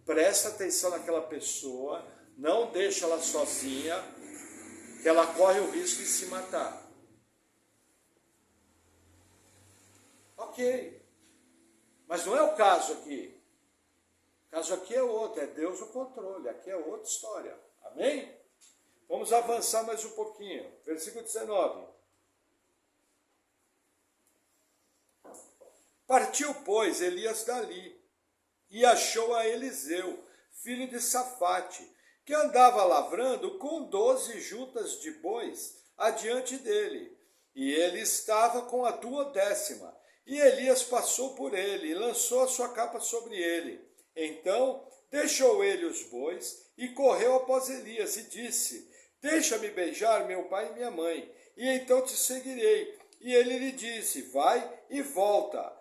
presta atenção naquela pessoa, não deixa ela sozinha, que ela corre o risco de se matar. Ok. Mas não é o caso aqui. O caso aqui é outro, é Deus o controle, aqui é outra história. Amém? Vamos avançar mais um pouquinho. Versículo 19. Partiu, pois, Elias dali, e achou a Eliseu, filho de Safate, que andava lavrando com 12 juntas de bois adiante dele. E ele estava com a 12ª. E Elias passou por ele e lançou a sua capa sobre ele. Então deixou ele os bois e correu após Elias e disse: deixa-me beijar meu pai e minha mãe, e então te seguirei. E ele lhe disse: vai e volta,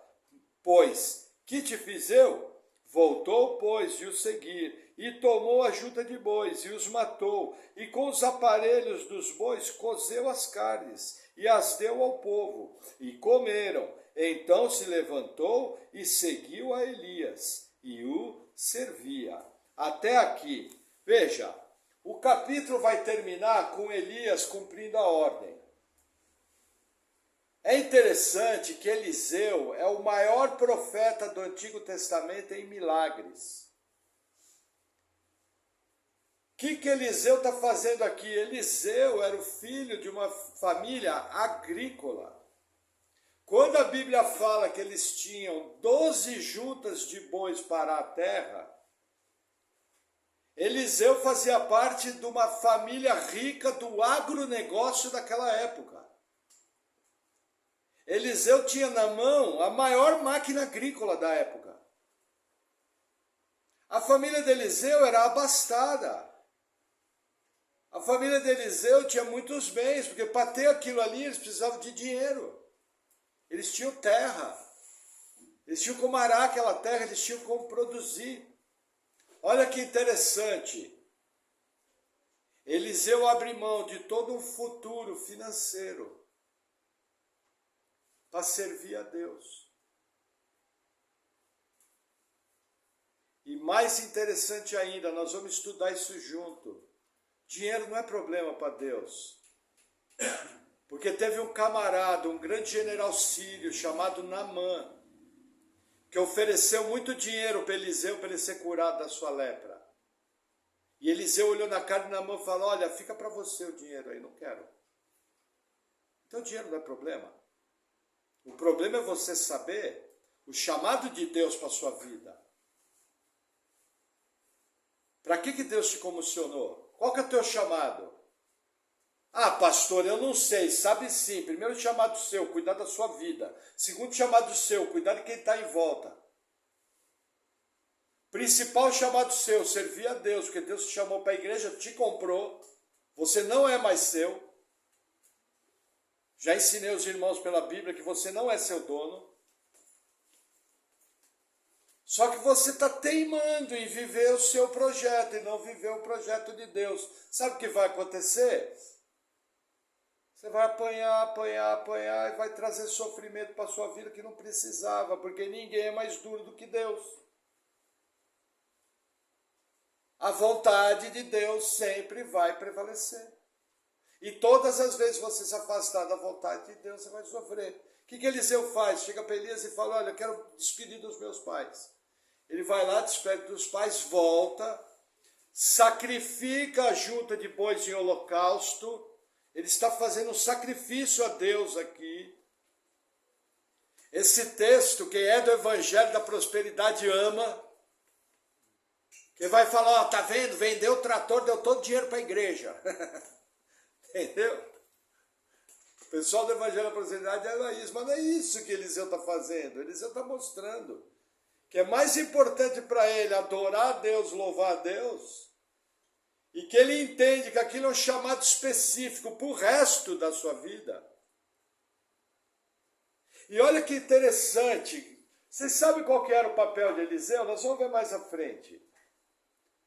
pois que te fiz eu? Voltou, pois, de o seguir, e tomou a junta de bois, e os matou, e com os aparelhos dos bois cozeu as carnes, e as deu ao povo, e comeram. Então se levantou e seguiu a Elias, e o servia. Até aqui. Veja, o capítulo vai terminar com Elias cumprindo a ordem. É interessante que Eliseu é o maior profeta do Antigo Testamento em milagres. O que Eliseu está fazendo aqui? Eliseu era o filho de uma família agrícola. Quando a Bíblia fala que eles tinham 12 juntas de bois para a terra, Eliseu fazia parte de uma família rica do agronegócio daquela época. Eliseu tinha na mão a maior máquina agrícola da época. A família de Eliseu era abastada. A família de Eliseu tinha muitos bens, porque para ter aquilo ali eles precisavam de dinheiro. Eles tinham terra. Eles tinham como arar aquela terra, eles tinham como produzir. Olha que interessante. Eliseu abre mão de todo um futuro financeiro para servir a Deus. E mais interessante ainda, nós vamos estudar isso junto. Dinheiro não é problema para Deus. Porque teve um camarada, um grande general sírio, chamado Naamã, que ofereceu muito dinheiro para Eliseu para ele ser curado da sua lepra. E Eliseu olhou na cara de Naamã e falou: olha, fica para você o dinheiro aí, não quero. Então dinheiro não é problema. O problema é você saber o chamado de Deus para a sua vida. Para que Deus te comissionou? Qual que é o teu chamado? Ah, pastor, eu não sei. Sabe sim. Primeiro chamado seu, cuidar da sua vida. Segundo chamado seu, cuidar de quem está em volta. Principal chamado seu, servir a Deus, porque Deus te chamou para a igreja, te comprou. Você não é mais seu. Já ensinei os irmãos pela Bíblia que você não é seu dono. Só que você está teimando em viver o seu projeto e não viver o projeto de Deus. Sabe o que vai acontecer? Você vai apanhar e vai trazer sofrimento para a sua vida que não precisava, porque ninguém é mais duro do que Deus. A vontade de Deus sempre vai prevalecer. E todas as vezes que você se afastar da vontade de Deus, você vai sofrer. O que Eliseu faz? Chega para Elias e fala: olha, eu quero despedir dos meus pais. Ele vai lá, despede dos pais, volta, sacrifica a junta de bois em holocausto. Ele está fazendo um sacrifício a Deus aqui. Esse texto, quem é do Evangelho da Prosperidade ama. Quem vai falar: ó, tá vendo? Vendeu o trator, deu todo o dinheiro para a igreja. Entendeu? O pessoal do Evangelho da Prosperidade era isso, mas não é isso que Eliseu está fazendo. Eliseu está mostrando que é mais importante para ele adorar a Deus, louvar a Deus, e que ele entende que aquilo é um chamado específico para o resto da sua vida. E olha que interessante, vocês sabem qual que era o papel de Eliseu? Nós vamos ver mais à frente.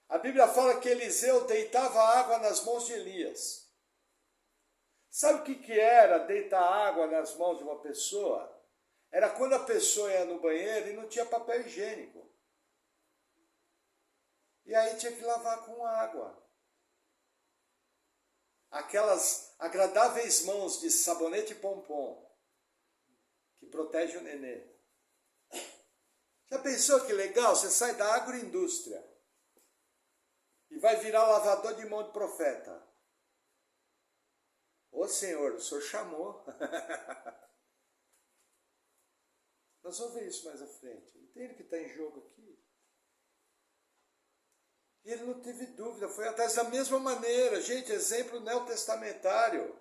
A Bíblia fala que Eliseu deitava água nas mãos de Elias. Sabe o que era deitar água nas mãos de uma pessoa? Era quando a pessoa ia no banheiro e não tinha papel higiênico. E aí tinha que lavar com água. Aquelas agradáveis mãos de sabonete pompom que protege o nenê. Já pensou que legal? Você sai da agroindústria e vai virar lavador de mão de profeta. Ô Senhor, o Senhor chamou. Nós vamos ver isso mais à frente. Entende o que está em jogo aqui? E ele não teve dúvida, foi atrás da mesma maneira. Gente, exemplo neotestamentário.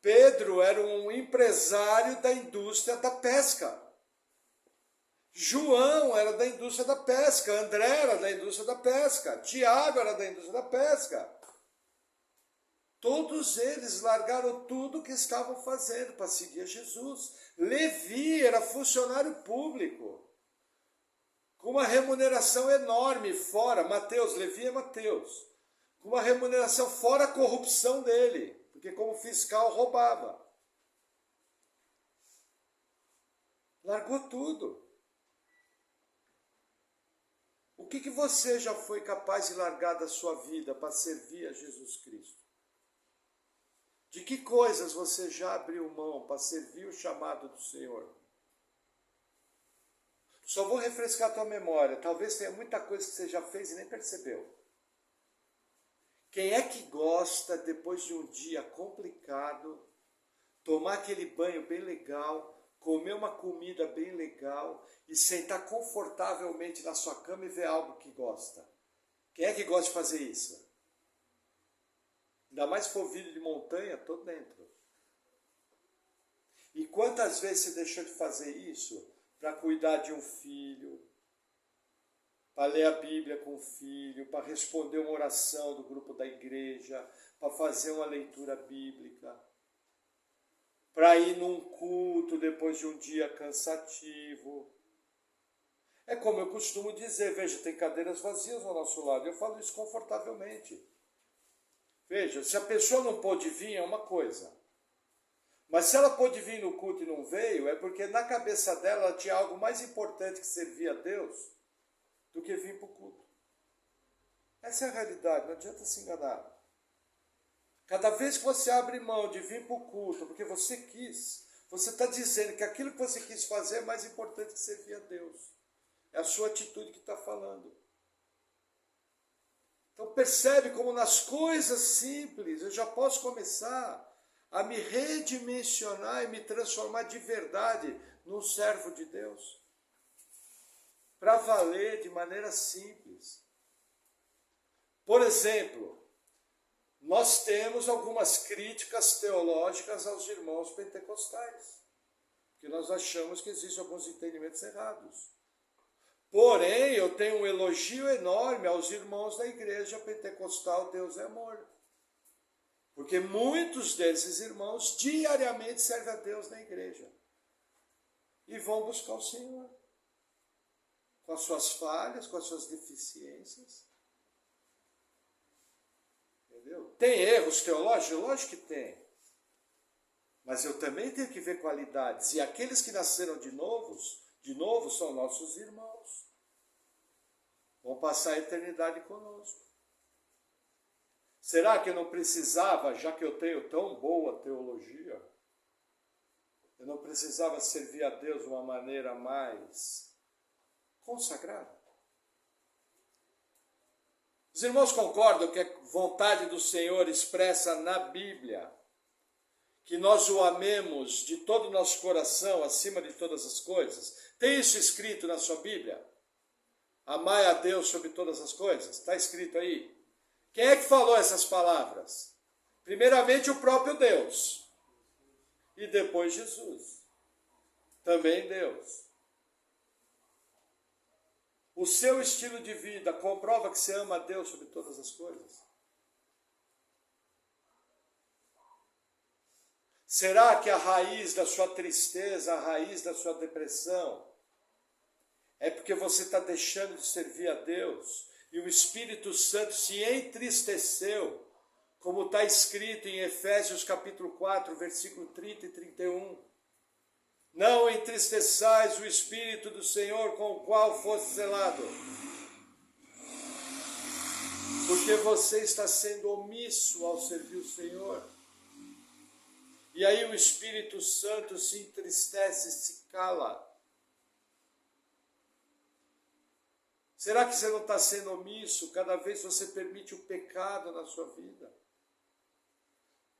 Pedro era um empresário da indústria da pesca. João era da indústria da pesca. André era da indústria da pesca. Tiago era da indústria da pesca. Todos eles largaram tudo o que estavam fazendo para seguir a Jesus. Levi era funcionário público, com uma remuneração enorme fora. Mateus, Levi é Mateus. Com uma remuneração fora a corrupção dele, porque como fiscal roubava. Largou tudo. O que você já foi capaz de largar da sua vida para servir a Jesus Cristo? De que coisas você já abriu mão para servir o chamado do Senhor? Só vou refrescar a tua memória. Talvez tenha muita coisa que você já fez e nem percebeu. Quem é que gosta, depois de um dia complicado, tomar aquele banho bem legal, comer uma comida bem legal e sentar confortavelmente na sua cama e ver algo que gosta? Quem é que gosta de fazer isso? Ainda mais se for vídeo de montanha, tô dentro. E quantas vezes você deixou de fazer isso para cuidar de um filho, para ler a Bíblia com o filho, para responder uma oração do grupo da igreja, para fazer uma leitura bíblica, para ir num culto depois de um dia cansativo? É como eu costumo dizer, veja, tem cadeiras vazias ao nosso lado, eu falo isso confortavelmente. Veja, se a pessoa não pôde vir é uma coisa. Mas se ela pôde vir no culto e não veio, é porque na cabeça dela ela tinha algo mais importante que servir a Deus do que vir para o culto. Essa é a realidade, não adianta se enganar. Cada vez que você abre mão de vir para o culto, porque você quis, você está dizendo que aquilo que você quis fazer é mais importante que servir a Deus. É a sua atitude que está falando. Então percebe como nas coisas simples eu já posso começar a me redimensionar e me transformar de verdade num servo de Deus. Para valer de maneira simples. Por exemplo, nós temos algumas críticas teológicas aos irmãos pentecostais, porque nós achamos que existem alguns entendimentos errados. Porém, eu tenho um elogio enorme aos irmãos da igreja pentecostal Deus é Amor. Porque muitos desses irmãos diariamente servem a Deus na igreja. E vão buscar o Senhor. Com as suas falhas, com as suas deficiências. Entendeu? Tem erros teológicos? Lógico que tem. Mas eu também tenho que ver qualidades. E aqueles que nasceram de novo são nossos irmãos. Vão passar a eternidade conosco. Será que eu não precisava, já que eu tenho tão boa teologia, eu não precisava servir a Deus de uma maneira mais consagrada? Os irmãos concordam que a vontade do Senhor expressa na Bíblia, que nós o amemos de todo o nosso coração, acima de todas as coisas? Tem isso escrito na sua Bíblia? Amai a Deus sobre todas as coisas? Está escrito aí. Quem é que falou essas palavras? Primeiramente o próprio Deus. E depois Jesus. Também Deus. O seu estilo de vida comprova que você ama a Deus sobre todas as coisas? Será que a raiz da sua tristeza, a raiz da sua depressão, é porque você está deixando de servir a Deus e o Espírito Santo se entristeceu, como está escrito em Efésios capítulo 4, versículo 30 e 31. Não entristeçais o Espírito do Senhor com o qual foste selado, porque você está sendo omisso ao servir o Senhor. E aí o Espírito Santo se entristece, se cala. Será que você não está sendo omisso cada vez que você permite o pecado na sua vida?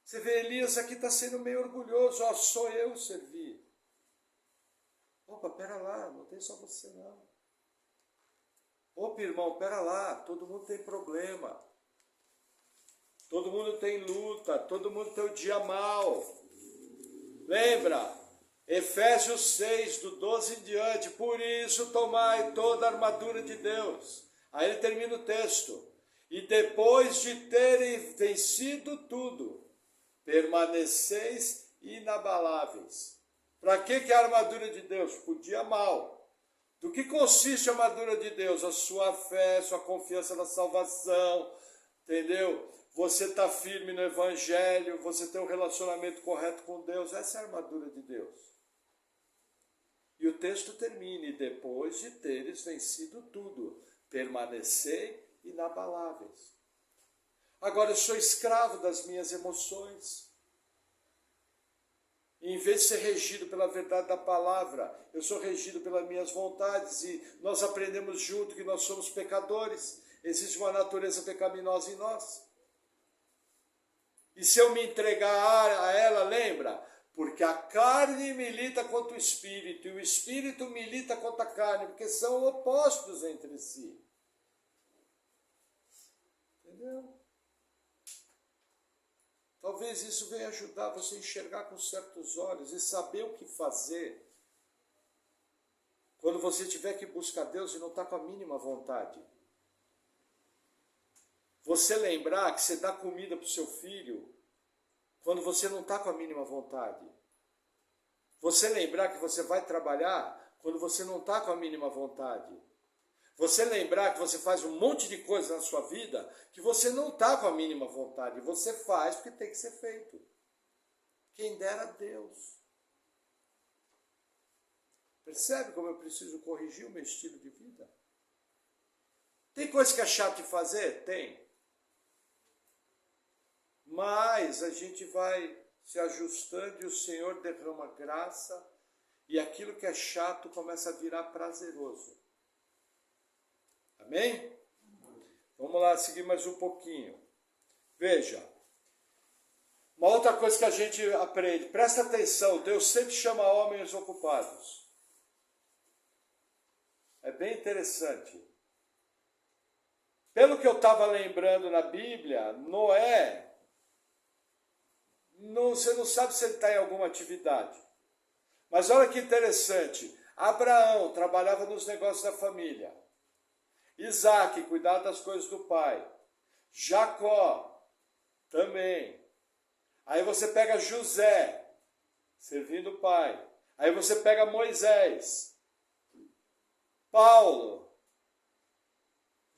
Você vê, Elias aqui está sendo meio orgulhoso, ó, só eu servir. Opa, pera lá, não tem só você não. Opa, irmão, pera lá, todo mundo tem problema. Todo mundo tem luta, todo mundo tem o dia mal. Lembra? Efésios 6, do 12 em diante, por isso tomai toda a armadura de Deus. Aí ele termina o texto. E depois de terem vencido tudo, permaneceis inabaláveis. Para que é a armadura de Deus? Para o dia mal. Do que consiste a armadura de Deus? A sua fé, sua confiança na salvação, entendeu? Você está firme no Evangelho, você tem um relacionamento correto com Deus. Essa é a armadura de Deus. E o texto termina, e depois de teres vencido tudo, permanecei inabaláveis. Agora eu sou escravo das minhas emoções. E em vez de ser regido pela verdade da palavra, eu sou regido pelas minhas vontades, e nós aprendemos junto que nós somos pecadores. Existe uma natureza pecaminosa em nós. E se eu me entregar a ela, lembra? Porque a carne milita contra o espírito, e o espírito milita contra a carne, porque são opostos entre si. Entendeu? Talvez isso venha ajudar você a enxergar com certos olhos e saber o que fazer quando você tiver que buscar Deus e não está com a mínima vontade. Você lembrar que você dá comida para o seu filho quando você não está com a mínima vontade. Você lembrar que você vai trabalhar quando você não está com a mínima vontade. Você lembrar que você faz um monte de coisa na sua vida que você não está com a mínima vontade. Você faz porque tem que ser feito. Quem dera Deus. Percebe como eu preciso corrigir o meu estilo de vida? Tem coisa que é chato de fazer? Tem. Mas a gente vai se ajustando e o Senhor derrama graça e aquilo que é chato começa a virar prazeroso. Amém? Vamos lá, seguir mais um pouquinho. Veja, uma outra coisa que a gente aprende, presta atenção, Deus sempre chama homens ocupados. É bem interessante. Pelo que eu estava lembrando na Bíblia, Noé, você não sabe se ele está em alguma atividade. Mas olha que interessante, Abraão trabalhava nos negócios da família. Isaac, cuidava das coisas do pai. Jacó, também. Aí você pega José, servindo o pai. Aí você pega Moisés. Paulo.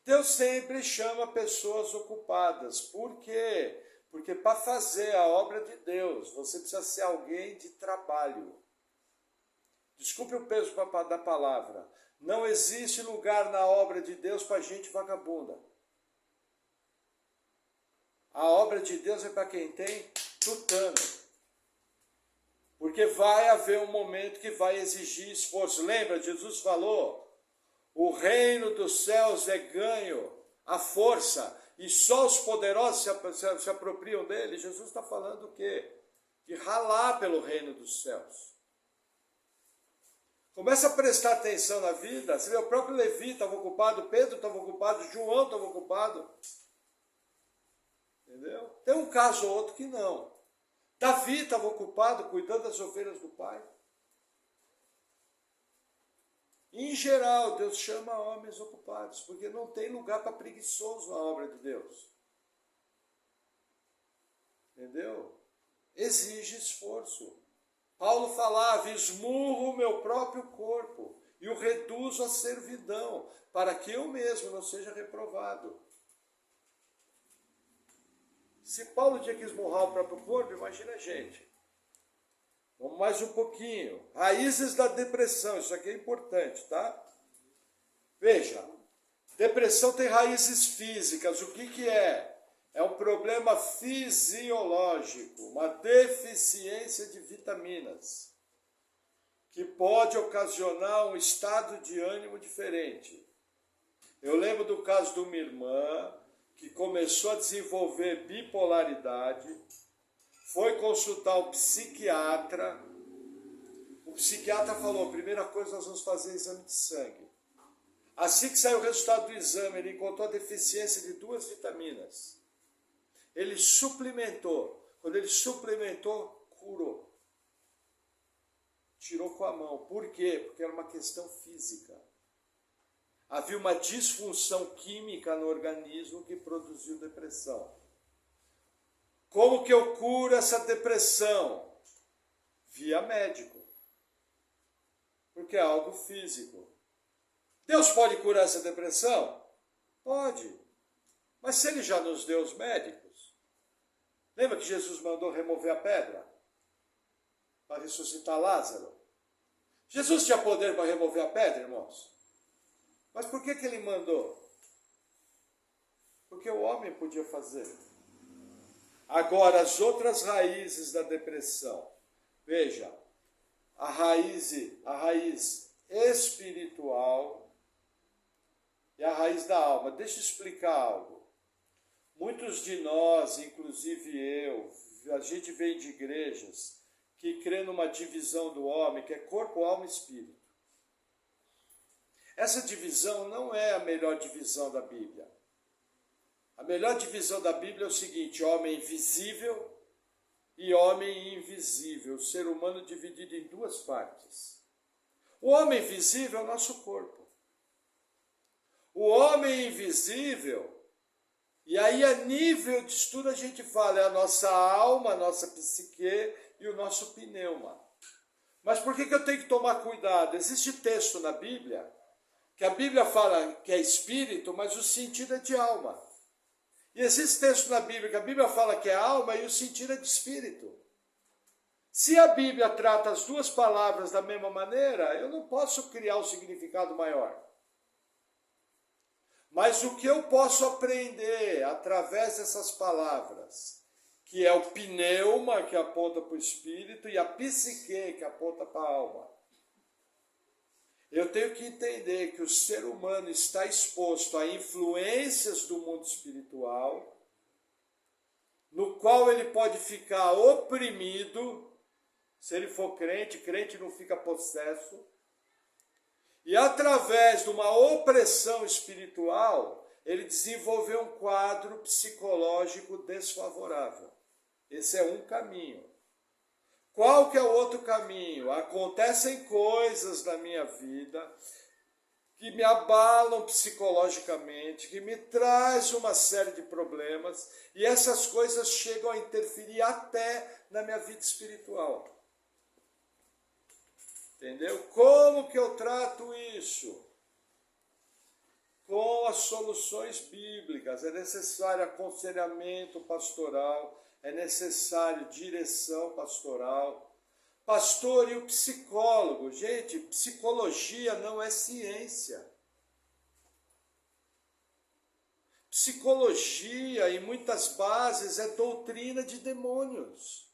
Deus sempre chama pessoas ocupadas. Por quê? Porque para fazer a obra de Deus, você precisa ser alguém de trabalho. Desculpe o peso da palavra. Não existe lugar na obra de Deus para gente vagabunda. A obra de Deus é para quem tem tutano. Porque vai haver um momento que vai exigir esforço. Lembra, Jesus falou, o reino dos céus é ganho, a força, e só os poderosos se apropriam dele. Jesus está falando o quê? De ralar pelo reino dos céus. Começa a prestar atenção na vida. Você vê, o próprio Levi estava ocupado, Pedro estava ocupado, João estava ocupado. Entendeu? Tem um caso ou outro que não. Davi estava ocupado cuidando das ovelhas do pai. Em geral, Deus chama homens ocupados, porque não tem lugar para preguiçoso na obra de Deus. Entendeu? Exige esforço. Paulo falava, esmurro o meu próprio corpo e o reduzo à servidão, para que eu mesmo não seja reprovado. Se Paulo tinha que esmurrar o próprio corpo, imagina a gente. Vamos mais um pouquinho. Raízes da depressão, isso aqui é importante, tá? Veja, depressão tem raízes físicas. O que é? É um problema fisiológico, uma deficiência de vitaminas, que pode ocasionar um estado de ânimo diferente. Eu lembro do caso de uma irmã que começou a desenvolver bipolaridade, foi consultar o psiquiatra falou, primeira coisa, nós vamos fazer exame de sangue. Assim que saiu o resultado do exame, ele encontrou a deficiência de 2 vitaminas. Ele suplementou. Quando ele suplementou, curou. Tirou com a mão. Por quê? Porque era uma questão física. Havia uma disfunção química no organismo que produziu depressão. Como que eu curo essa depressão? Via médico. Porque é algo físico. Deus pode curar essa depressão? Pode. Mas se Ele já nos deu os médicos, lembra que Jesus mandou remover a pedra para ressuscitar Lázaro? Jesus tinha poder para remover a pedra, irmãos? Mas por que Ele mandou? Porque o homem podia fazer. Agora, as outras raízes da depressão. Veja, a raiz espiritual e a raiz da alma. Deixa eu explicar algo. Muitos de nós, inclusive eu, a gente vem de igrejas que crê numa divisão do homem, que é corpo, alma e espírito. Essa divisão não é a melhor divisão da Bíblia. A melhor divisão da Bíblia é o seguinte: homem visível e homem invisível. O ser humano dividido em 2 partes. O homem visível é o nosso corpo. O homem invisível, e aí a nível de estudo a gente fala, é a nossa alma, a nossa psique e o nosso pneuma. Mas por que eu tenho que tomar cuidado? Existe texto na Bíblia, que a Bíblia fala que é espírito, mas o sentido é de alma. E existe texto na Bíblia que a Bíblia fala que é alma e o sentido é de espírito. Se a Bíblia trata as 2 palavras da mesma maneira, eu não posso criar um significado maior. Mas o que eu posso aprender através dessas palavras, que é o pneuma, que aponta para o espírito, e a psique, que aponta para a alma. Eu tenho que entender que o ser humano está exposto a influências do mundo espiritual, no qual ele pode ficar oprimido. Se ele for crente, crente não fica possesso. E através de uma opressão espiritual, ele desenvolveu um quadro psicológico desfavorável. Esse é um caminho. Qual que é o outro caminho? Acontecem coisas na minha vida que me abalam psicologicamente, que me traz uma série de problemas, e essas coisas chegam a interferir até na minha vida espiritual. Entendeu? Como que eu trato isso? Com as soluções bíblicas. É necessário aconselhamento pastoral, é necessário direção pastoral. Pastor e o psicólogo. Gente, psicologia não é ciência. Psicologia, em muitas bases, é doutrina de demônios.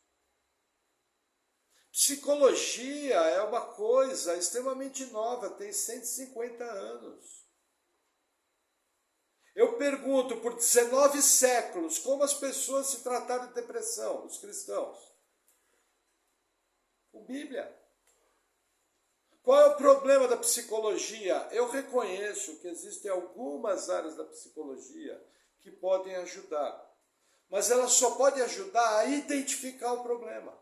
Psicologia é uma coisa extremamente nova, tem 150 anos. Eu pergunto, por 19 séculos, como as pessoas se trataram de depressão, os cristãos? Com Bíblia. Qual é o problema da psicologia? Eu reconheço que existem algumas áreas da psicologia que podem ajudar, mas ela só pode ajudar a identificar o problema.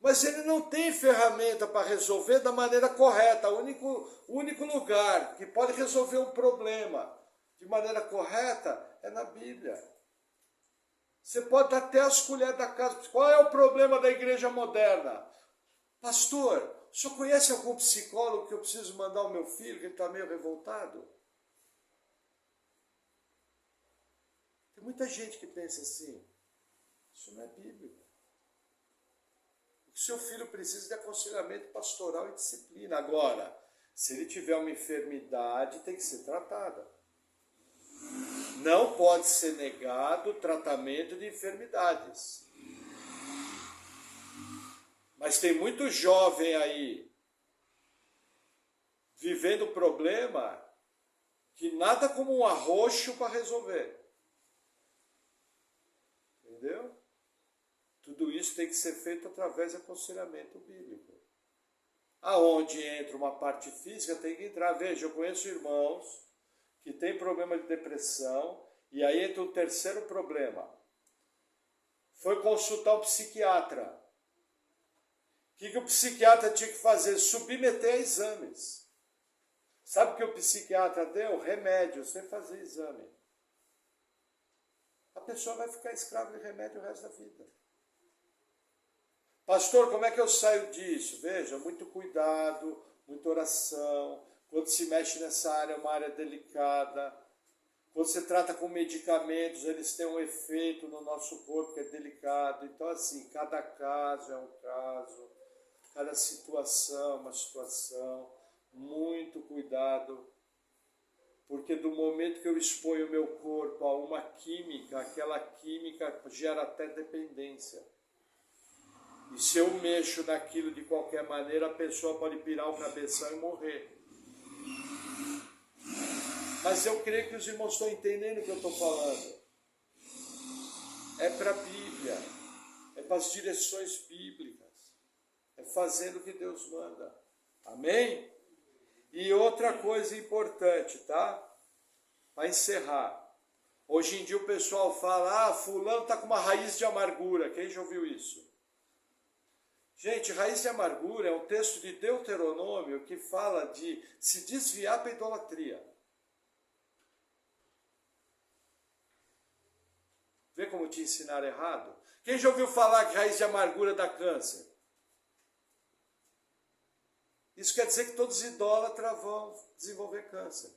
Mas ele não tem ferramenta para resolver da maneira correta. O único lugar que pode resolver um problema de maneira correta é na Bíblia. Você pode dar até as colheres da casa. Qual é o problema da igreja moderna? Pastor, o senhor conhece algum psicólogo que eu preciso mandar ao meu filho, que ele está meio revoltado? Tem muita gente que pensa assim. Isso não é bíblico. O seu filho precisa de aconselhamento pastoral e disciplina. Agora, se ele tiver uma enfermidade, tem que ser tratada. Não pode ser negado o tratamento de enfermidades. Mas tem muito jovem aí vivendo problema que nada como um arroxo para resolver. Entendeu? Tudo isso tem que ser feito através de aconselhamento bíblico. Aonde entra uma parte física, tem que entrar. Veja, eu conheço irmãos que têm problema de depressão, e aí entra o terceiro problema. Foi consultar um psiquiatra. O que o psiquiatra tinha que fazer? Submeter a exames. Sabe o que o psiquiatra deu? Remédio, sem fazer exame. A pessoa vai ficar escrava de remédio o resto da vida. Pastor, como é que eu saio disso? Veja, muito cuidado, muita oração. Quando se mexe nessa área, é uma área delicada. Quando você trata com medicamentos, eles têm um efeito no nosso corpo que é delicado. Então, assim, cada caso é um caso, cada situação é uma situação. Muito cuidado, porque do momento que eu exponho o meu corpo a uma química, aquela química gera até dependência. E se eu mexo naquilo de qualquer maneira, a pessoa pode pirar o cabeção e morrer. Mas eu creio que os irmãos estão entendendo o que eu estou falando. É para a Bíblia, é para as direções bíblicas, é fazendo o que Deus manda. Amém? E outra coisa importante, tá? Para encerrar. Hoje em dia o pessoal fala, fulano está com uma raiz de amargura. Quem já ouviu isso? Gente, raiz de amargura é um texto de Deuteronômio que fala de se desviar para a idolatria. Vê como te ensinaram errado? Quem já ouviu falar que raiz de amargura dá câncer? Isso quer dizer que todos idólatras vão desenvolver câncer.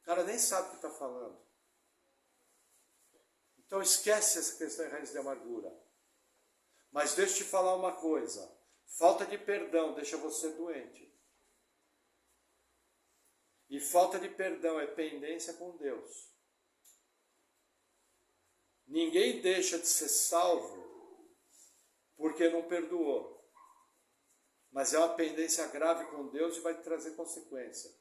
O cara nem sabe o que está falando. Então esquece essa questão de raiz de amargura. Mas deixa eu te falar uma coisa. Falta de perdão deixa você doente. E falta de perdão é pendência com Deus. Ninguém deixa de ser salvo porque não perdoou. Mas é uma pendência grave com Deus e vai trazer consequência.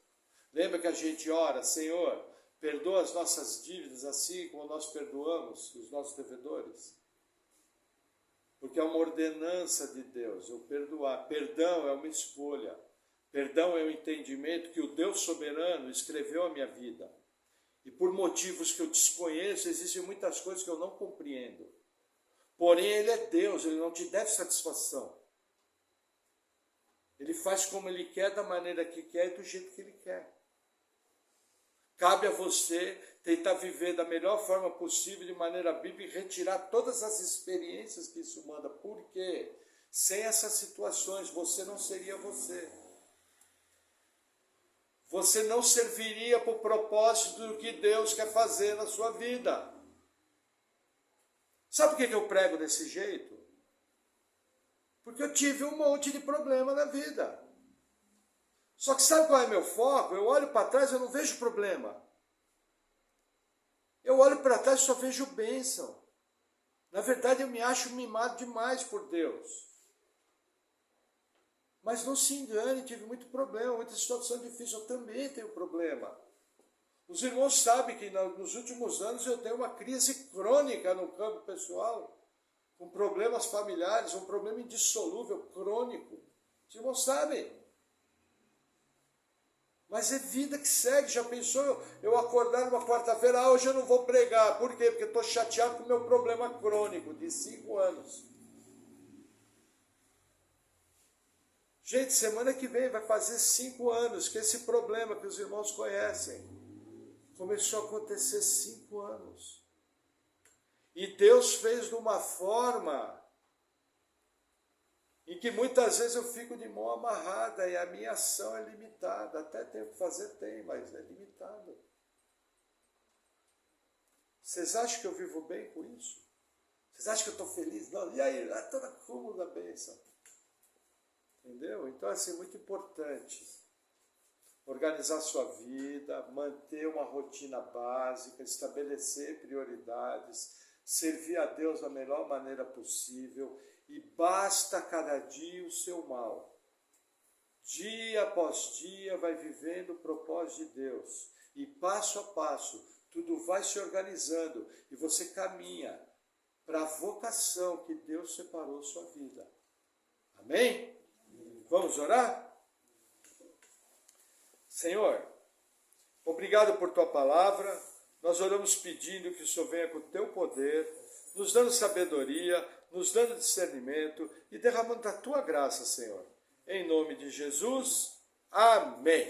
Lembra que a gente ora, Senhor, perdoa as nossas dívidas assim como nós perdoamos os nossos devedores? Porque é uma ordenança de Deus, eu perdoar. Perdão é uma escolha. Perdão é o entendimento que o Deus soberano escreveu a minha vida. E por motivos que eu desconheço, existem muitas coisas que eu não compreendo. Porém, Ele é Deus, Ele não te deve satisfação. Ele faz como Ele quer, da maneira que quer e do jeito que Ele quer. Cabe a você tentar viver da melhor forma possível, de maneira bíblica, e retirar todas as experiências que isso manda. Por quê? Sem essas situações, você não seria você. Você não serviria para o propósito do que Deus quer fazer na sua vida. Sabe por que eu prego desse jeito? Porque eu tive um monte de problema na vida. Só que sabe qual é meu foco? Eu olho para trás e eu não vejo problema. Eu olho para trás e só vejo bênção. Na verdade, eu me acho mimado demais por Deus. Mas não se engane, tive muito problema, muita situação difícil. Eu também tenho problema. Os irmãos sabem que nos últimos anos eu tenho uma crise crônica no campo pessoal, com problemas familiares, um problema indissolúvel, crônico. Os irmãos sabem. Mas é vida que segue. Já pensou eu acordar numa quarta-feira, hoje eu não vou pregar. Por quê? Porque eu estou chateado com o meu problema crônico de 5 anos. Gente, semana que vem vai fazer 5 anos que esse problema que os irmãos conhecem começou a acontecer 5 anos. E Deus fez de uma forma em que muitas vezes eu fico de mão amarrada e a minha ação é limitada. Até tenho que fazer, tem, mas é limitado. Vocês acham que eu vivo bem com isso? Vocês acham que eu estou feliz? Não, e aí? Estou na cúmulo da bênção. Entendeu? Então, assim, muito importante organizar sua vida, manter uma rotina básica, estabelecer prioridades, servir a Deus da melhor maneira possível, e basta cada dia o seu mal. Dia após dia vai vivendo o propósito de Deus. E passo a passo, tudo vai se organizando e você caminha para a vocação que Deus separou sua vida. Amém? Vamos orar? Senhor, obrigado por tua palavra. Nós oramos pedindo que o Senhor venha com o teu poder, nos dando sabedoria, nos dando discernimento e derramando a tua graça, Senhor. Em nome de Jesus, amém.